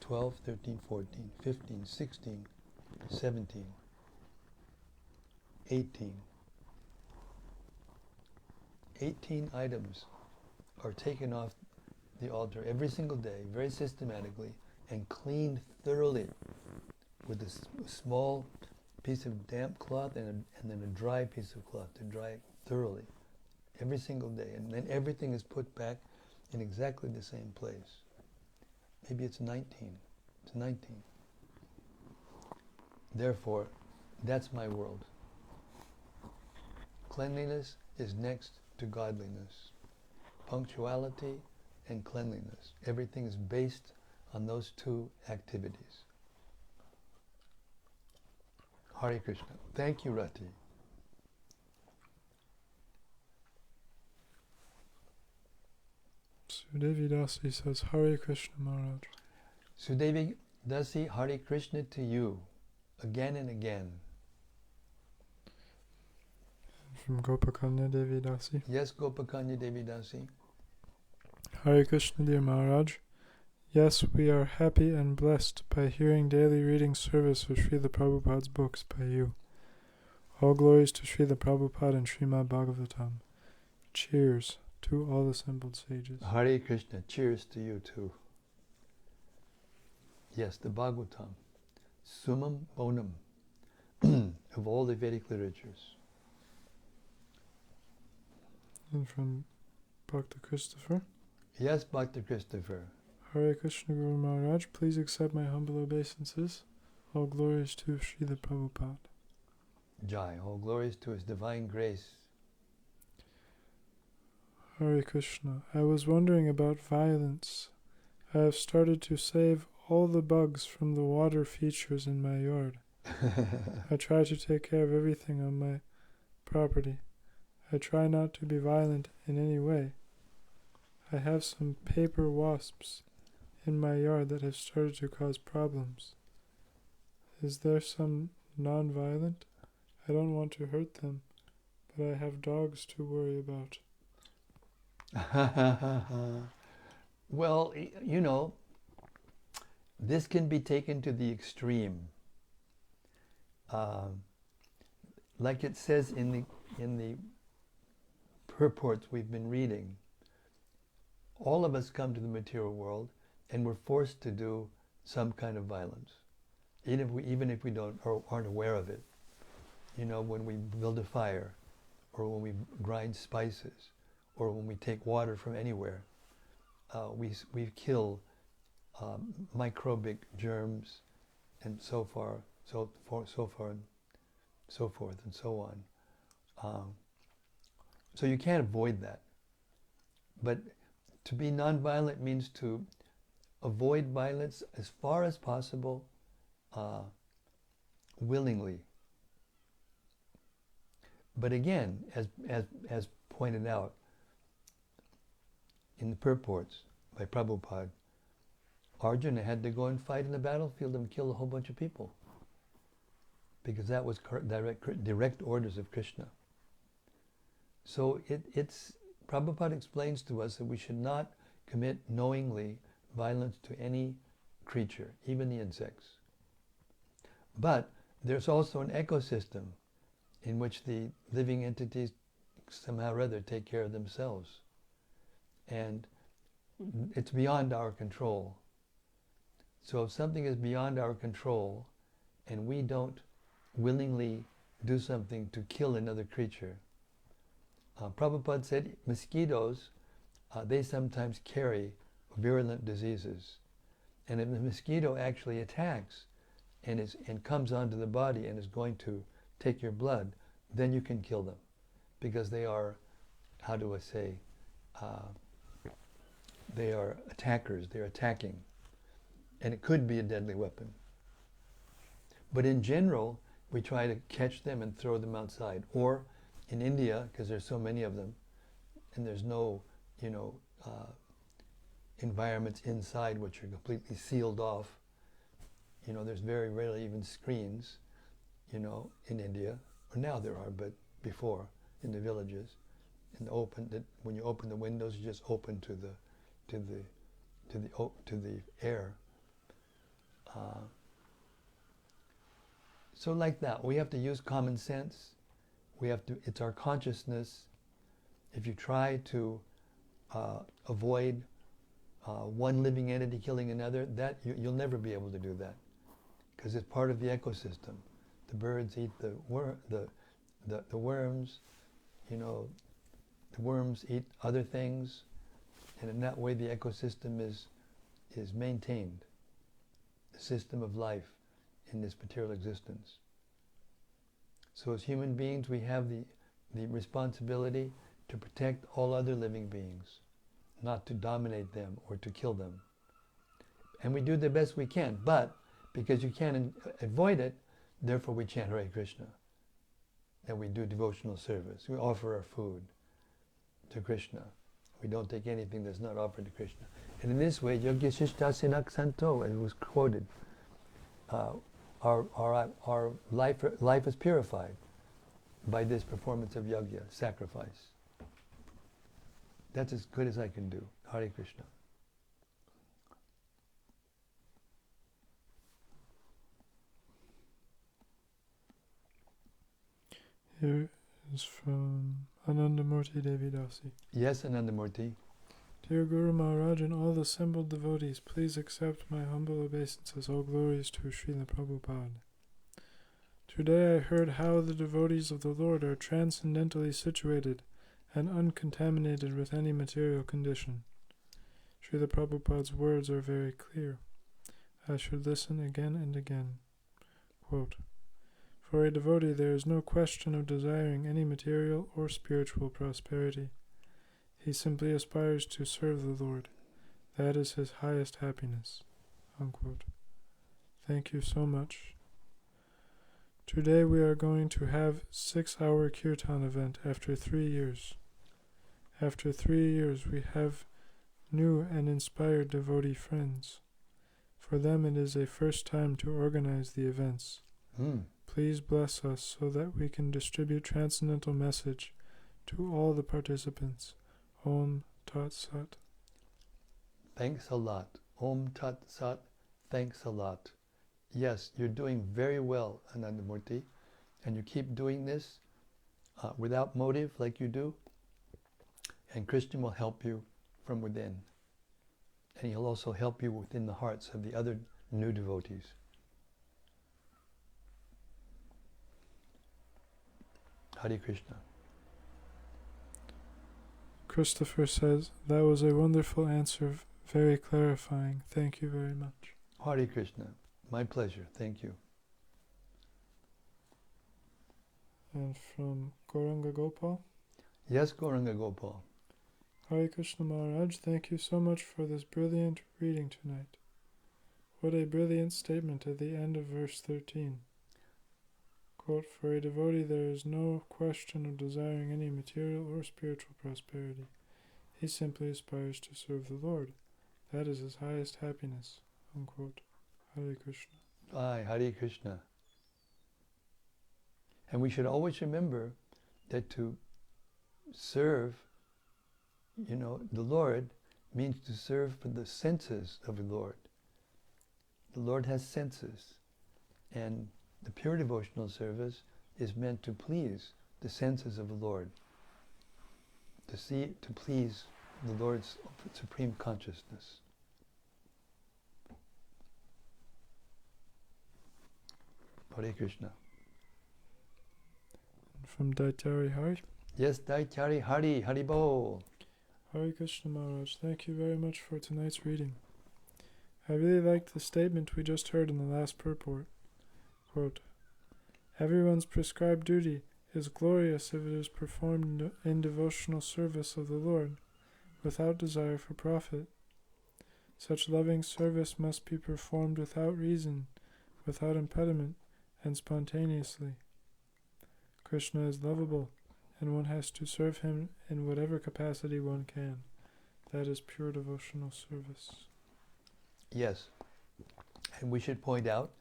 12, 13, 14, 15, 16, 17, 18. 18 items are taken off the altar every single day, very systematically, and cleaned thoroughly with a small piece of damp cloth and then a dry piece of cloth to dry it thoroughly every single day. And then everything is put back in exactly the same place. Maybe it's 19. It's 19. Therefore, that's my world. Cleanliness is next to godliness. Punctuality and cleanliness. Everything is based on those two activities. Hare Krishna. Thank you, Rati. Sudevi Dasi says, Hare Krishna Maharaj. Sudevi Dasi, Hare Krishna to you, again and again. From Gopakanya Devi Dasi. Yes, Gopakanya Devi Dasi. Hare Krishna, dear Maharaj. Yes, we are happy and blessed by hearing daily reading service of Srila Prabhupada's books by you. All glories to Srila Prabhupada and Śrīmad-Bhāgavatam. Cheers to all assembled sages. Hare Krishna. Cheers to you too. Yes, the Bhagavatam. Summum bonum of all the Vedic literatures. And from Bhakta Christopher. Yes, Bhakta Christopher. Hare Krishna Guru Maharaj, please accept my humble obeisances. All glories to Srila Prabhupada. Jai. All glories to His divine grace. Hare Krishna. I was wondering about violence. I have started to save all the bugs from the water features in my yard. I try to take care of everything on my property. I try not to be violent in any way. I have some paper wasps in my yard that have started to cause problems. Is there some non-violent? I don't want to hurt them, but I have dogs to worry about. Well, you know, this can be taken to the extreme. Like it says in the purports we've been reading, all of us come to the material world and we're forced to do some kind of violence, even if we don't or aren't aware of it. You know, when we build a fire, or when we grind spices, or when we take water from anywhere, we kill microbic germs, and so forth and so on. So you can't avoid that. But To be nonviolent means to avoid violence as far as possible, willingly. But again, as pointed out in the purports by Prabhupada, Arjuna had to go and fight in the battlefield and kill a whole bunch of people, because that was direct orders of Krishna. So it's Prabhupada explains to us that we should not commit knowingly violence to any creature, even the insects. But there's also an ecosystem in which the living entities somehow or other take care of themselves. And it's beyond our control. So if something is beyond our control and we don't willingly do something to kill another creature, Prabhupada said mosquitoes, they sometimes carry virulent diseases. And if the mosquito actually attacks and comes onto the body and is going to take your blood, then you can kill them, because they are, how do I say, they are attackers, they're attacking. And it could be a deadly weapon. But in general, we try to catch them and throw them outside. Or in India, because there's so many of them, and there's no, environments inside which are completely sealed off. There's very rarely even screens, in India. Or now there are, but before, in the villages, when you open the windows, you just open to the air. So like that, we have to use common sense. It's our consciousness. If you try to avoid one living entity killing another, that you'll never be able to do that, because it's part of the ecosystem. The birds eat the worms, the worms eat other things, and in that way the ecosystem is maintained, the system of life in this material existence. So as human beings, we have the responsibility to protect all other living beings, not to dominate them or to kill them. And we do the best we can, but because you can't avoid it, therefore we chant Hare Krishna, and we do devotional service. We offer our food to Krishna. We don't take anything that's not offered to Krishna. And in this way, Yogya Shishtasenak Santo, as was quoted, our life is purified by this performance of yajna, sacrifice. That's as good as I can do. Hare Krishna. Here is from Anandamurti Devidasi. Yes, Anandamurti. Dear Guru Maharaj and all assembled devotees, please accept my humble obeisances. All glories to Srila Prabhupada. Today I heard how the devotees of the Lord are transcendentally situated and uncontaminated with any material condition. Srila Prabhupada's words are very clear. I should listen again and again. Quote, for a devotee there is no question of desiring any material or spiritual prosperity. He simply aspires to serve the Lord. That is his highest happiness. Unquote. Thank you so much. Today we are going to have 6-hour kirtan event after 3 years. After 3 years we have new and inspired devotee friends. For them it is a first time to organize the events. Please bless us so that we can distribute transcendental message to all the participants. Om Tat Sat. Thanks a lot. Om Tat Sat. Thanks a lot. Yes, you're doing very well, Anandamurti, and you keep doing this without motive like you do, and Krishna will help you from within. And he'll also help you within the hearts of the other new devotees. Hare Krishna. Christopher says, that was a wonderful answer, very clarifying. Thank you very much. Hare Krishna. My pleasure. Thank you. And from Gauranga Gopal? Yes, Gauranga Gopal. Hare Krishna Maharaj, thank you so much for this brilliant reading tonight. What a brilliant statement at the end of verse 13. Quote, for a devotee there is no question of desiring any material or spiritual prosperity. He simply aspires to serve the Lord. That is his highest happiness. Unquote. Hare Krishna. Aye, Hare Krishna. And we should always remember that to serve, the Lord means to serve for the senses of the Lord. The Lord has senses, and the pure devotional service is meant to please the senses of the Lord, to please the Lord's supreme consciousness. Hare Krishna. From Daityari Hari. Yes, Daityari Hari, Haribol. Hare Krishna Maharaj, thank you very much for tonight's reading. I really liked the statement we just heard in the last purport. Quote, everyone's prescribed duty is glorious if it is performed in devotional service of the Lord, without desire for profit. Such loving service must be performed without reason, without impediment, and spontaneously. Krishna is lovable, and one has to serve him in whatever capacity one can. That is pure devotional service. Yes. And we should point out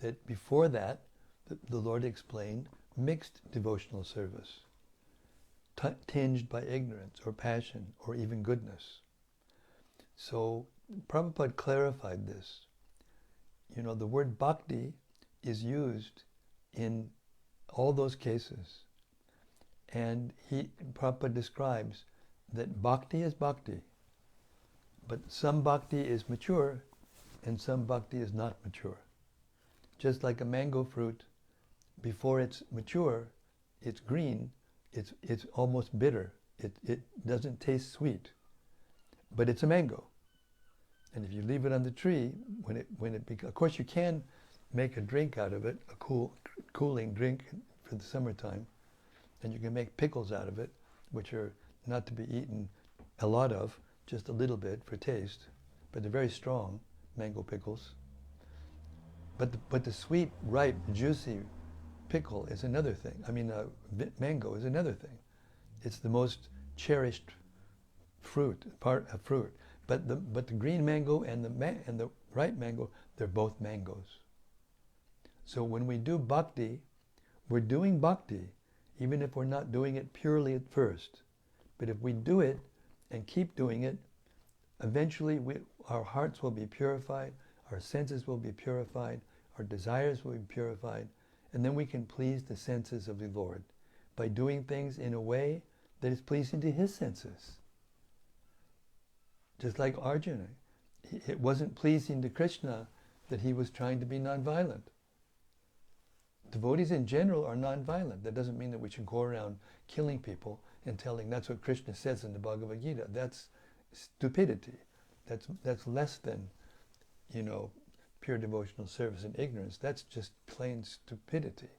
that before that, the Lord explained mixed devotional service, tinged by ignorance or passion or even goodness. So Prabhupada clarified this. The word bhakti is used in all those cases. And Prabhupada describes that bhakti is bhakti, but some bhakti is mature and some bhakti is not mature. Just like a mango fruit, before it's mature, it's green, it's almost bitter. It doesn't taste sweet, but it's a mango. And if you leave it on the tree, of course you can make a drink out of it, a cooling drink for the summertime, and you can make pickles out of it, which are not to be eaten a lot of, just a little bit for taste, but they're very strong, mango pickles. But the sweet, ripe, juicy pickle is another thing. Mango is another thing. It's the most cherished fruit. But the green mango and the ripe mango, they're both mangoes. So when we do bhakti, we're doing bhakti, even if we're not doing it purely at first. But if we do it and keep doing it, eventually our hearts will be purified, our senses will be purified, our desires will be purified, and then we can please the senses of the Lord by doing things in a way that is pleasing to his senses. Just like Arjuna, it wasn't pleasing to Krishna that he was trying to be nonviolent. Devotees in general are nonviolent. That doesn't mean that we should go around killing people and telling, that's what Krishna says in the Bhagavad Gita. That's stupidity. That's less than, pure devotional service and ignorance. That's just plain stupidity.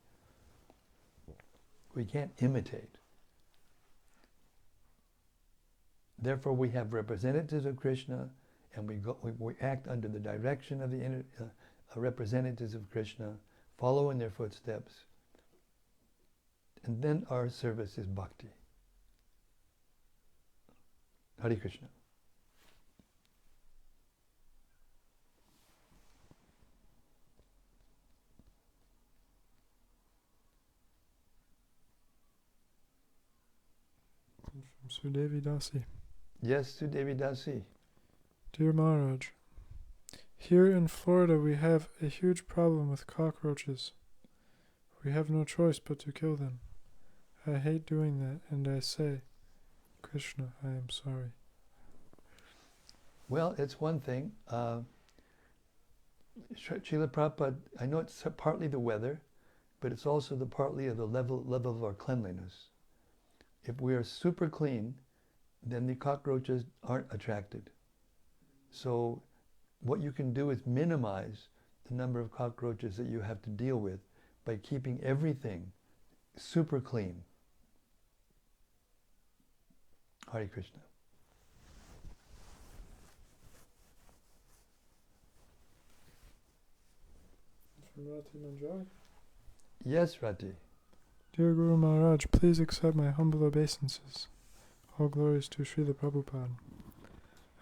We can't imitate. Therefore, we have representatives of Krishna, and we act under the direction of the representatives of Krishna, follow in their footsteps, and then our service is bhakti. Hare Krishna. From Sudevi Dasi. Yes, Sudevi Dasi. Dear Maharaj, here in Florida we have a huge problem with cockroaches. We have no choice but to kill them. I hate doing that, and I say, Krishna, I am sorry. Well, it's one thing. Srila Prabhupada, I know it's partly the weather, but it's also partly of the level of our cleanliness. If we are super clean, then the cockroaches aren't attracted. So what you can do is minimize the number of cockroaches that you have to deal with by keeping everything super clean. Hare Krishna. From Rati Manjari. Yes, Rati. Dear Guru Maharaj, please accept my humble obeisances. All glories to Srila Prabhupada.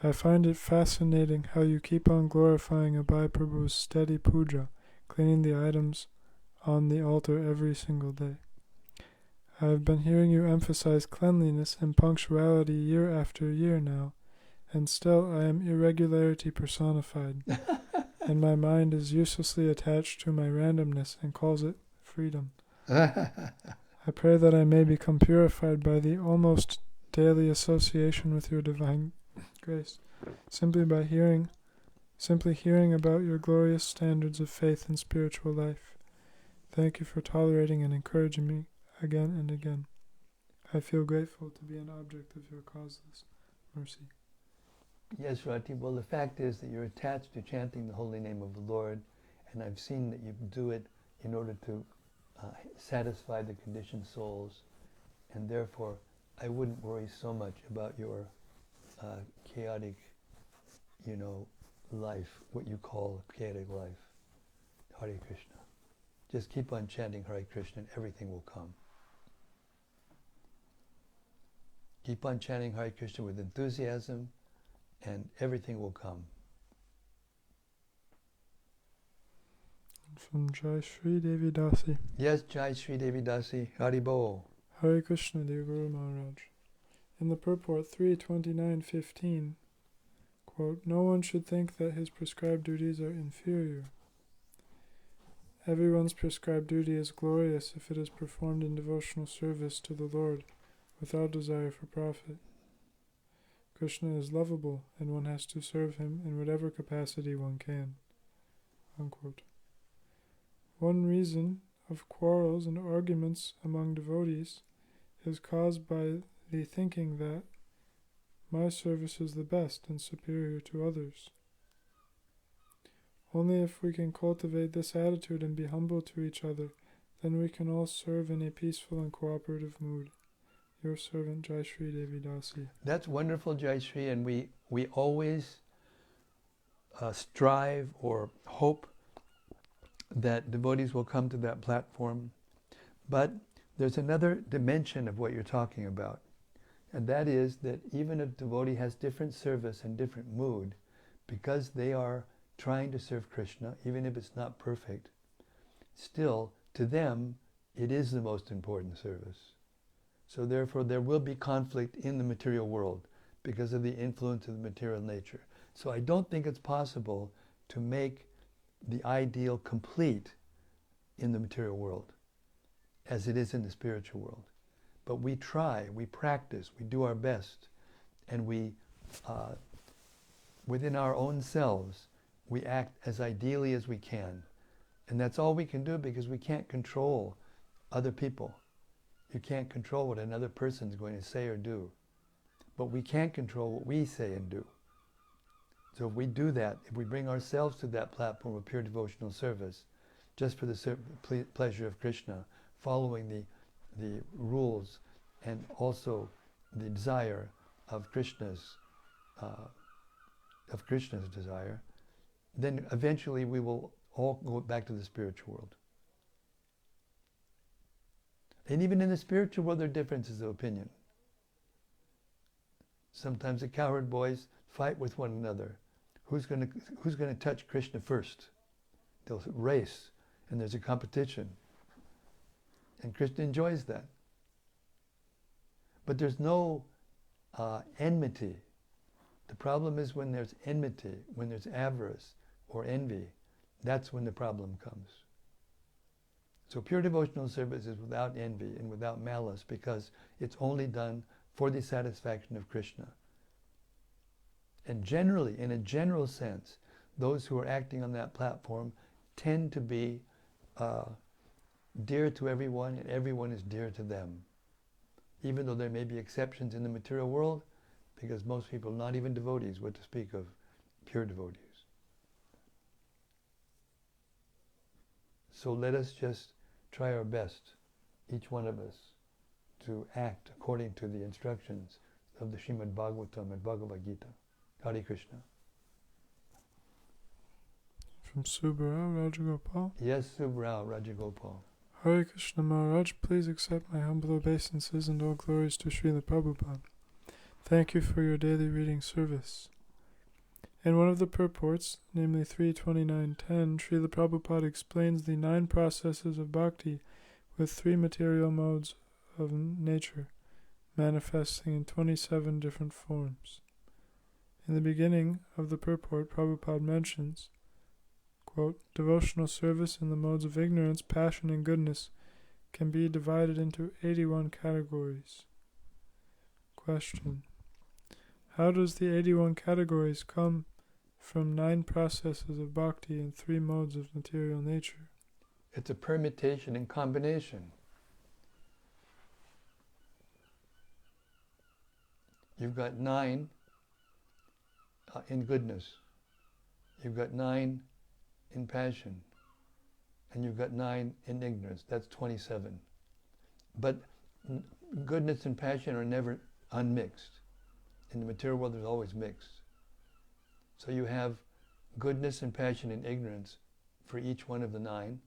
I find it fascinating how you keep on glorifying Abhay Prabhu's steady puja, cleaning the items on the altar every single day. I have been hearing you emphasize cleanliness and punctuality year after year now, and still I am irregularity personified, and my mind is uselessly attached to my randomness and calls it freedom. I pray that I may become purified by the almost daily association with your divine grace, simply hearing about your glorious standards of faith and spiritual life. Thank you for tolerating and encouraging me again and again. I feel grateful to be an object of your causeless mercy. Yes, Rati. Well, the fact is that you're attached to chanting the holy name of the Lord, and I've seen that you do it in order to satisfy the conditioned souls, and therefore I wouldn't worry so much about your chaotic, life, what you call chaotic life. Hare Krishna. Just keep on chanting Hare Krishna and everything will come. Keep on chanting Hare Krishna with enthusiasm and everything will come. From Jai Shri Devi Dasi. Yes, Jai Shri Devi Dasi. Haribol. Hare Krishna, dear Guru Maharaj. In the purport 3:29:15, quote, no one should think that his prescribed duties are inferior. Everyone's prescribed duty is glorious if it is performed in devotional service to the Lord without desire for profit. Krishna is lovable and one has to serve him in whatever capacity one can. Unquote. One reason of quarrels and arguments among devotees is caused by the thinking that my service is the best and superior to others. Only if we can cultivate this attitude and be humble to each other, then we can all serve in a peaceful and cooperative mood. Your servant, Jai Shri Devi Dasi. That's wonderful, Jai Shri, and we always strive or hope that devotees will come to that platform. But there's another dimension of what you're talking about, and that is that even if devotee has different service and different mood, because they are trying to serve Krishna, even if it's not perfect, still, to them, it is the most important service. So therefore, there will be conflict in the material world because of the influence of the material nature. So I don't think it's possible to make the ideal complete in the material world as it is in the spiritual world. But we try, we practice, we do our best, and we, within our own selves, we act as ideally as we can. And that's all we can do because we can't control other people. You can't control what another person is going to say or do. But we can control what we say and do. So if we do that, if we bring ourselves to that platform of pure devotional service, just for the pleasure of Krishna, following the rules and also the desire of Krishna's desire, then eventually we will all go back to the spiritual world. And even in the spiritual world, there are differences of opinion. Sometimes the cowherd boys fight with one another. Who's going to touch Krishna first? They'll race, and there's a competition. And Krishna enjoys that. But there's no enmity. The problem is when there's enmity, when there's avarice or envy, that's when the problem comes. So pure devotional service is without envy and without malice because it's only done for the satisfaction of Krishna. And generally, in a general sense, those who are acting on that platform tend to be dear to everyone and everyone is dear to them. Even though there may be exceptions in the material world, because most people are not even devotees, what to speak of pure devotees. So let us just try our best, each one of us, to act according to the instructions of the Śrīmad-Bhāgavatam and Bhagavad Gita. Hare Krishna. from Subarao, Rajagopal. Yes, Subrao, Rajagopal. Hare Krishna Maharaj, please accept my humble obeisances and all glories to Srila Prabhupada. Thank you for your daily reading service. In one of the purports, namely 329.10, Srila Prabhupada explains the 9 processes of bhakti with 3 material modes of nature, manifesting in 27 different forms. In the beginning of the purport, Prabhupada mentions, quote, devotional service in the modes of ignorance, passion, and goodness can be divided into 81 categories. Question. How does the 81 categories come from 9 processes of bhakti and 3 modes of material nature? It's a permutation and combination. You've got 9 in goodness. You've got 9 in passion. And you've got 9 in ignorance. That's 27. But goodness and passion are never unmixed. In the material world, there's always mixed. So you have goodness and passion and ignorance for each one of the 9.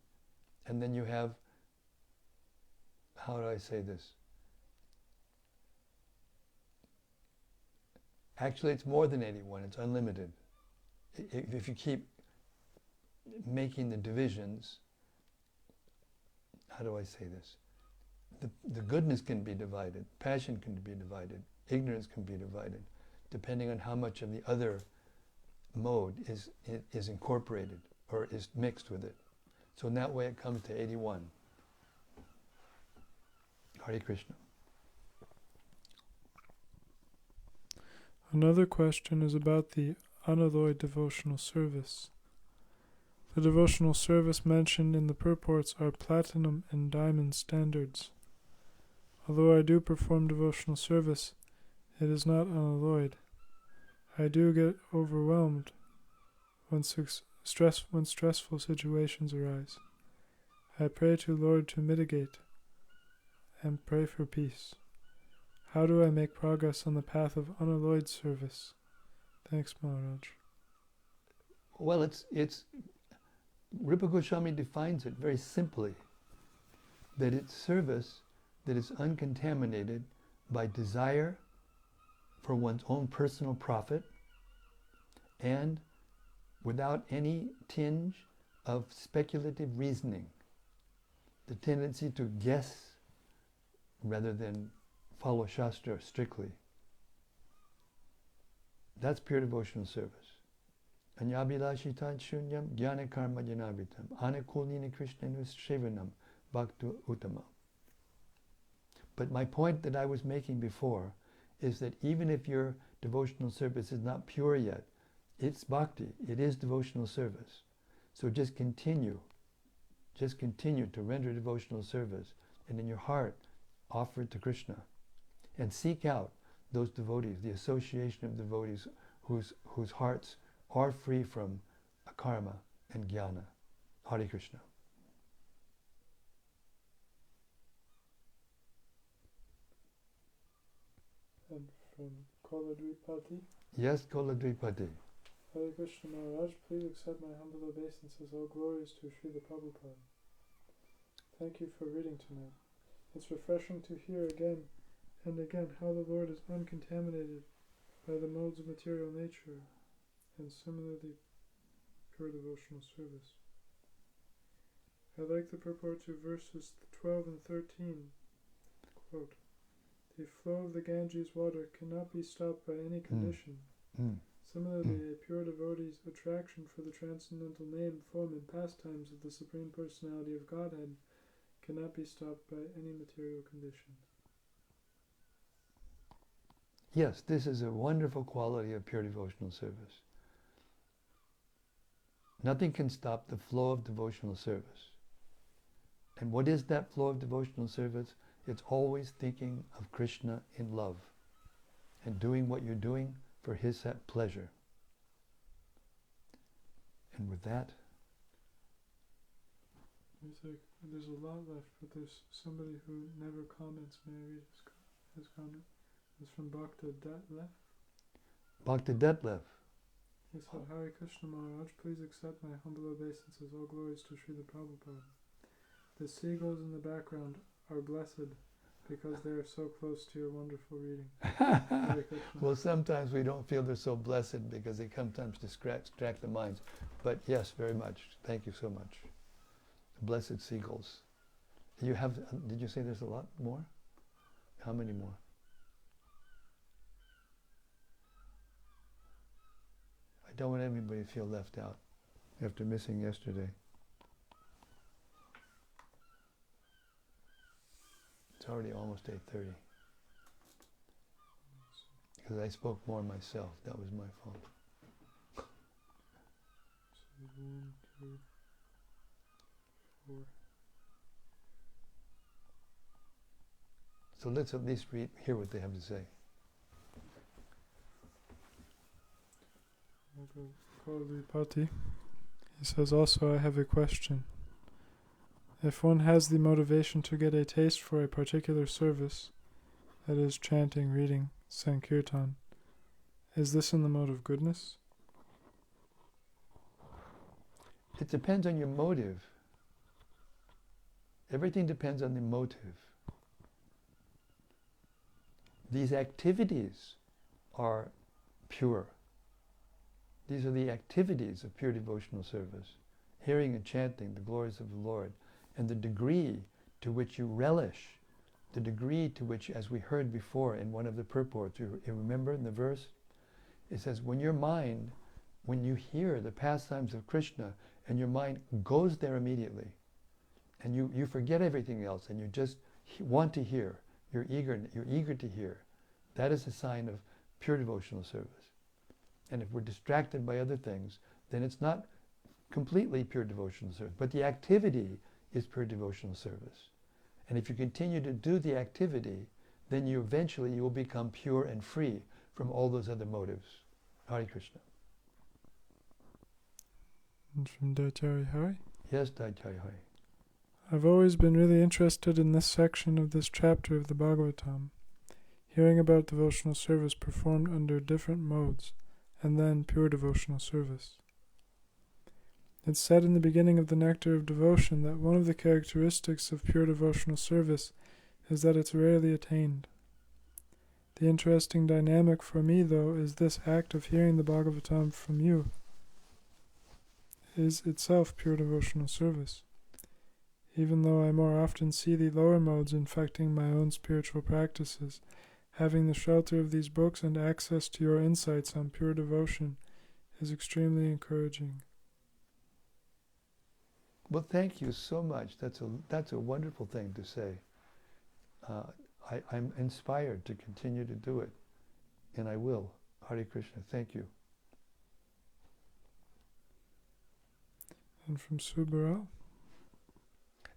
And then you have, how do I say this? Actually, it's more than 81. It's unlimited. If you keep making the divisions, how do I say this? The goodness can be divided, passion can be divided, ignorance can be divided, depending on how much of the other mode is incorporated or is mixed with it. So in that way it comes to 81. Hare Krishna. Another question is about the unalloyed devotional service. The devotional service mentioned in the purports are platinum and diamond standards. Although I do perform devotional service, it is not unalloyed. I do get overwhelmed when stressful situations arise. I pray to Lord to mitigate and pray for peace. How do I make progress on the path of unalloyed service? Thanks, Maharaj. Well, it's Rupa Goswami defines it very simply, that it's service that is uncontaminated by desire for one's own personal profit and without any tinge of speculative reasoning, the tendency to guess rather than follow Shastra strictly. That's pure devotional service. Anyabhilashitat shunyam jnana karma janavitam anakulina krishnanus shevanam bhaktu uttama. But my point that I was making before is that even if your devotional service is not pure yet, it's bhakti, it is devotional service. So just continue to render devotional service, and in your heart offer it to Krishna. And seek out those devotees, the association of devotees whose hearts are free from karma and jnana. Hare Krishna. And from Koladripati. Yes, Koladripati. Hare Krishna Maharaj, please accept my humble obeisances, all glories to Srila Prabhupada. Thank you for reading tonight. It's refreshing to hear again and again how the Lord is uncontaminated by the modes of material nature and similarly pure devotional service. I like the purport to verses 12 and 13. Quote, the flow of the Ganges water cannot be stopped by any condition. Similarly, a pure devotee's attraction for the transcendental name, form, and pastimes of the Supreme Personality of Godhead cannot be stopped by any material condition. Yes, this is a wonderful quality of pure devotional service. Nothing can stop the flow of devotional service. And what is that flow of devotional service? It's always thinking of Krishna in love and doing what you're doing for his pleasure. And with that, there's a lot left, but there's somebody who never comments. May I read his comment? It's from Bhakta Detlef. Bhakta Detlef. He said, Hare Krishna Maharaj, please accept my humble obeisances. All glories to Srila Prabhupada. The seagulls in the background are blessed because they are so close to your wonderful reading. Hare Krishna. Well, sometimes we don't feel they're so blessed because they sometimes distract the minds. But yes, very much. Thank you so much. The blessed seagulls. Did you say there's a lot more? How many more? I don't want anybody to feel left out after missing yesterday. It's already almost 8:30. Because I spoke more myself. That was my fault. So 1, 2, 4. So let's at least hear what they have to say. He says, also I have a question. If one has the motivation to get a taste for a particular service, that is chanting, reading, sankirtan, is this in the mode of goodness? It depends on your motive. Everything depends on the motive. These activities are pure. These are the activities of pure devotional service. Hearing and chanting the glories of the Lord, and the degree to which you relish, the degree to which, as we heard before in one of the purports, you remember in the verse, it says, when you hear the pastimes of Krishna, and your mind goes there immediately, and you forget everything else, and you just want to hear, you're eager to hear, that is a sign of pure devotional service. And if we're distracted by other things, then it's not completely pure devotional service, but the activity is pure devotional service. And if you continue to do the activity, then you eventually will become pure and free from all those other motives. Hare Krishna. And from Daitari Hari? Yes, Daitari Hari. I've always been really interested in this section of this chapter of the Bhagavatam, hearing about devotional service performed under different modes, and then pure devotional service. It's said in the beginning of the Nectar of Devotion that one of the characteristics of pure devotional service is that it's rarely attained. The interesting dynamic for me, though, is this act of hearing the Bhagavatam from you is itself pure devotional service. Even though I more often see the lower modes infecting my own spiritual practices, having the shelter of these books and access to your insights on pure devotion is extremely encouraging. Well, thank you so much. That's a wonderful thing to say. I'm inspired to continue to do it, and I will. Hare Krishna. Thank you. And from Subarao?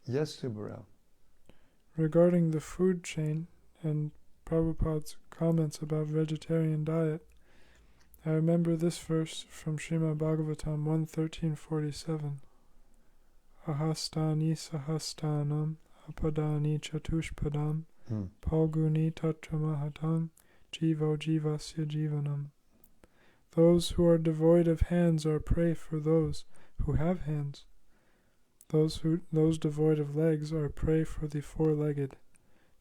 Yes, Subarao. Regarding the food chain and Prabhupada's comments about vegetarian diet, I remember this verse from Śrīmad-Bhāgavatam 1:13-47. Ahastani sahastanam apadani chatushpadam palguni tatra mahatang jivo jivasya jivanam. Those who are devoid of hands are prey for those who have hands. Those devoid of legs are prey for the four-legged.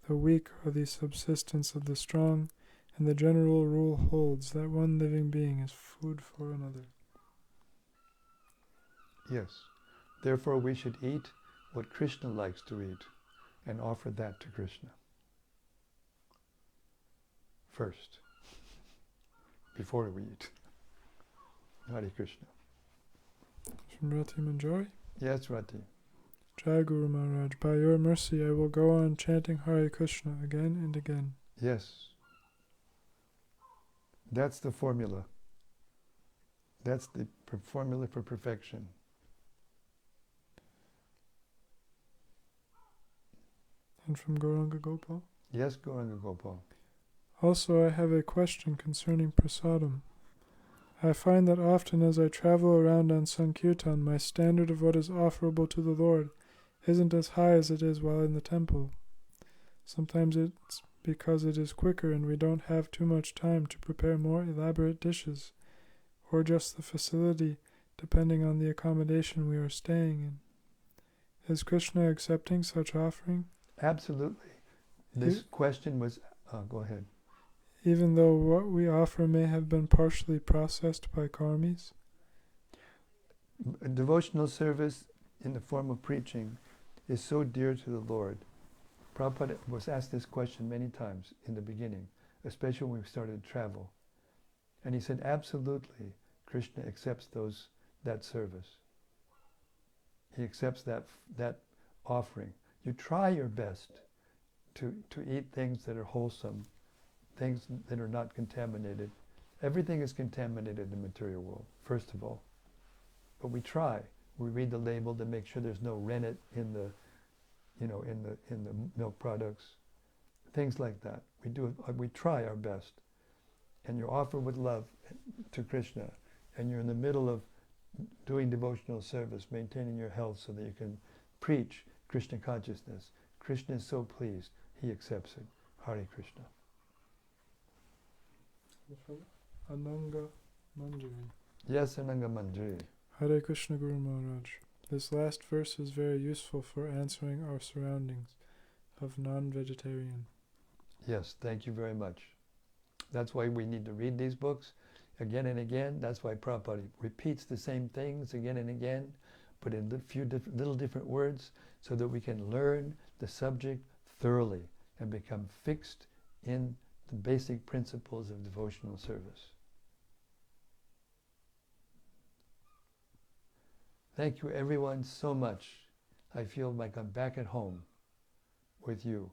The weak are the subsistence of the strong, and the general rule holds that one living being is food for another. Yes. Therefore we should eat what Krishna likes to eat and offer that to Krishna first, before we eat. Hare Krishna. From Rati Manjari? Yes, Rati. Jai Guru Maharaj, by your mercy I will go on chanting Hare Krishna again and again. Yes. That's the formula. That's the formula for perfection. And from Gauranga Gopal? Yes, Gauranga Gopal. Also, I have a question concerning prasadam. I find that often as I travel around on Sankirtan, my standard of what is offerable to the Lord isn't as high as it is while in the temple. Sometimes it's because it is quicker and we don't have too much time to prepare more elaborate dishes, or just the facility, depending on the accommodation we are staying in. Is Krishna accepting such offering? Absolutely. This question was, go ahead. Even though what we offer may have been partially processed by karmis? A devotional service in the form of preaching is so dear to the Lord. Prabhupada was asked this question many times in the beginning, especially when we started to travel. And he said, absolutely, Krishna accepts that service. He accepts that offering. You try your best to eat things that are wholesome, things that are not contaminated. Everything is contaminated in the material world, first of all. But we try. We read the label to make sure there's no rennet in the milk products, things like that. We try our best. And you offer with love to Krishna, and you're in the middle of doing devotional service, maintaining your health so that you can preach Krishna consciousness. Krishna is so pleased, he accepts it. Hare Krishna. Ananga Manjari. Yes, Ananga Manjari. Hare Krishna Guru Maharaj. This last verse is very useful for answering our surroundings of non-vegetarian. Yes, thank you very much. That's why we need to read these books again and again. That's why Prabhupada repeats the same things again and again, but in a few little different words, so that we can learn the subject thoroughly and become fixed in the basic principles of devotional service. Thank you everyone so much. I feel like I'm back at home with you.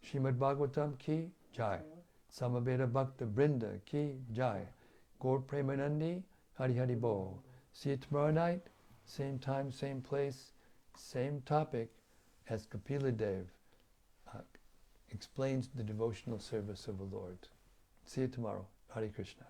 Śrīmad-Bhāgavatam ki jai. Samaveda Bhakta Brinda ki jai. Gaur Premanandi Hari Hari Bol. See you tomorrow night, same time, same place, same topic, as Kapila Dev explains the devotional service of the Lord. See you tomorrow. Hare Krishna.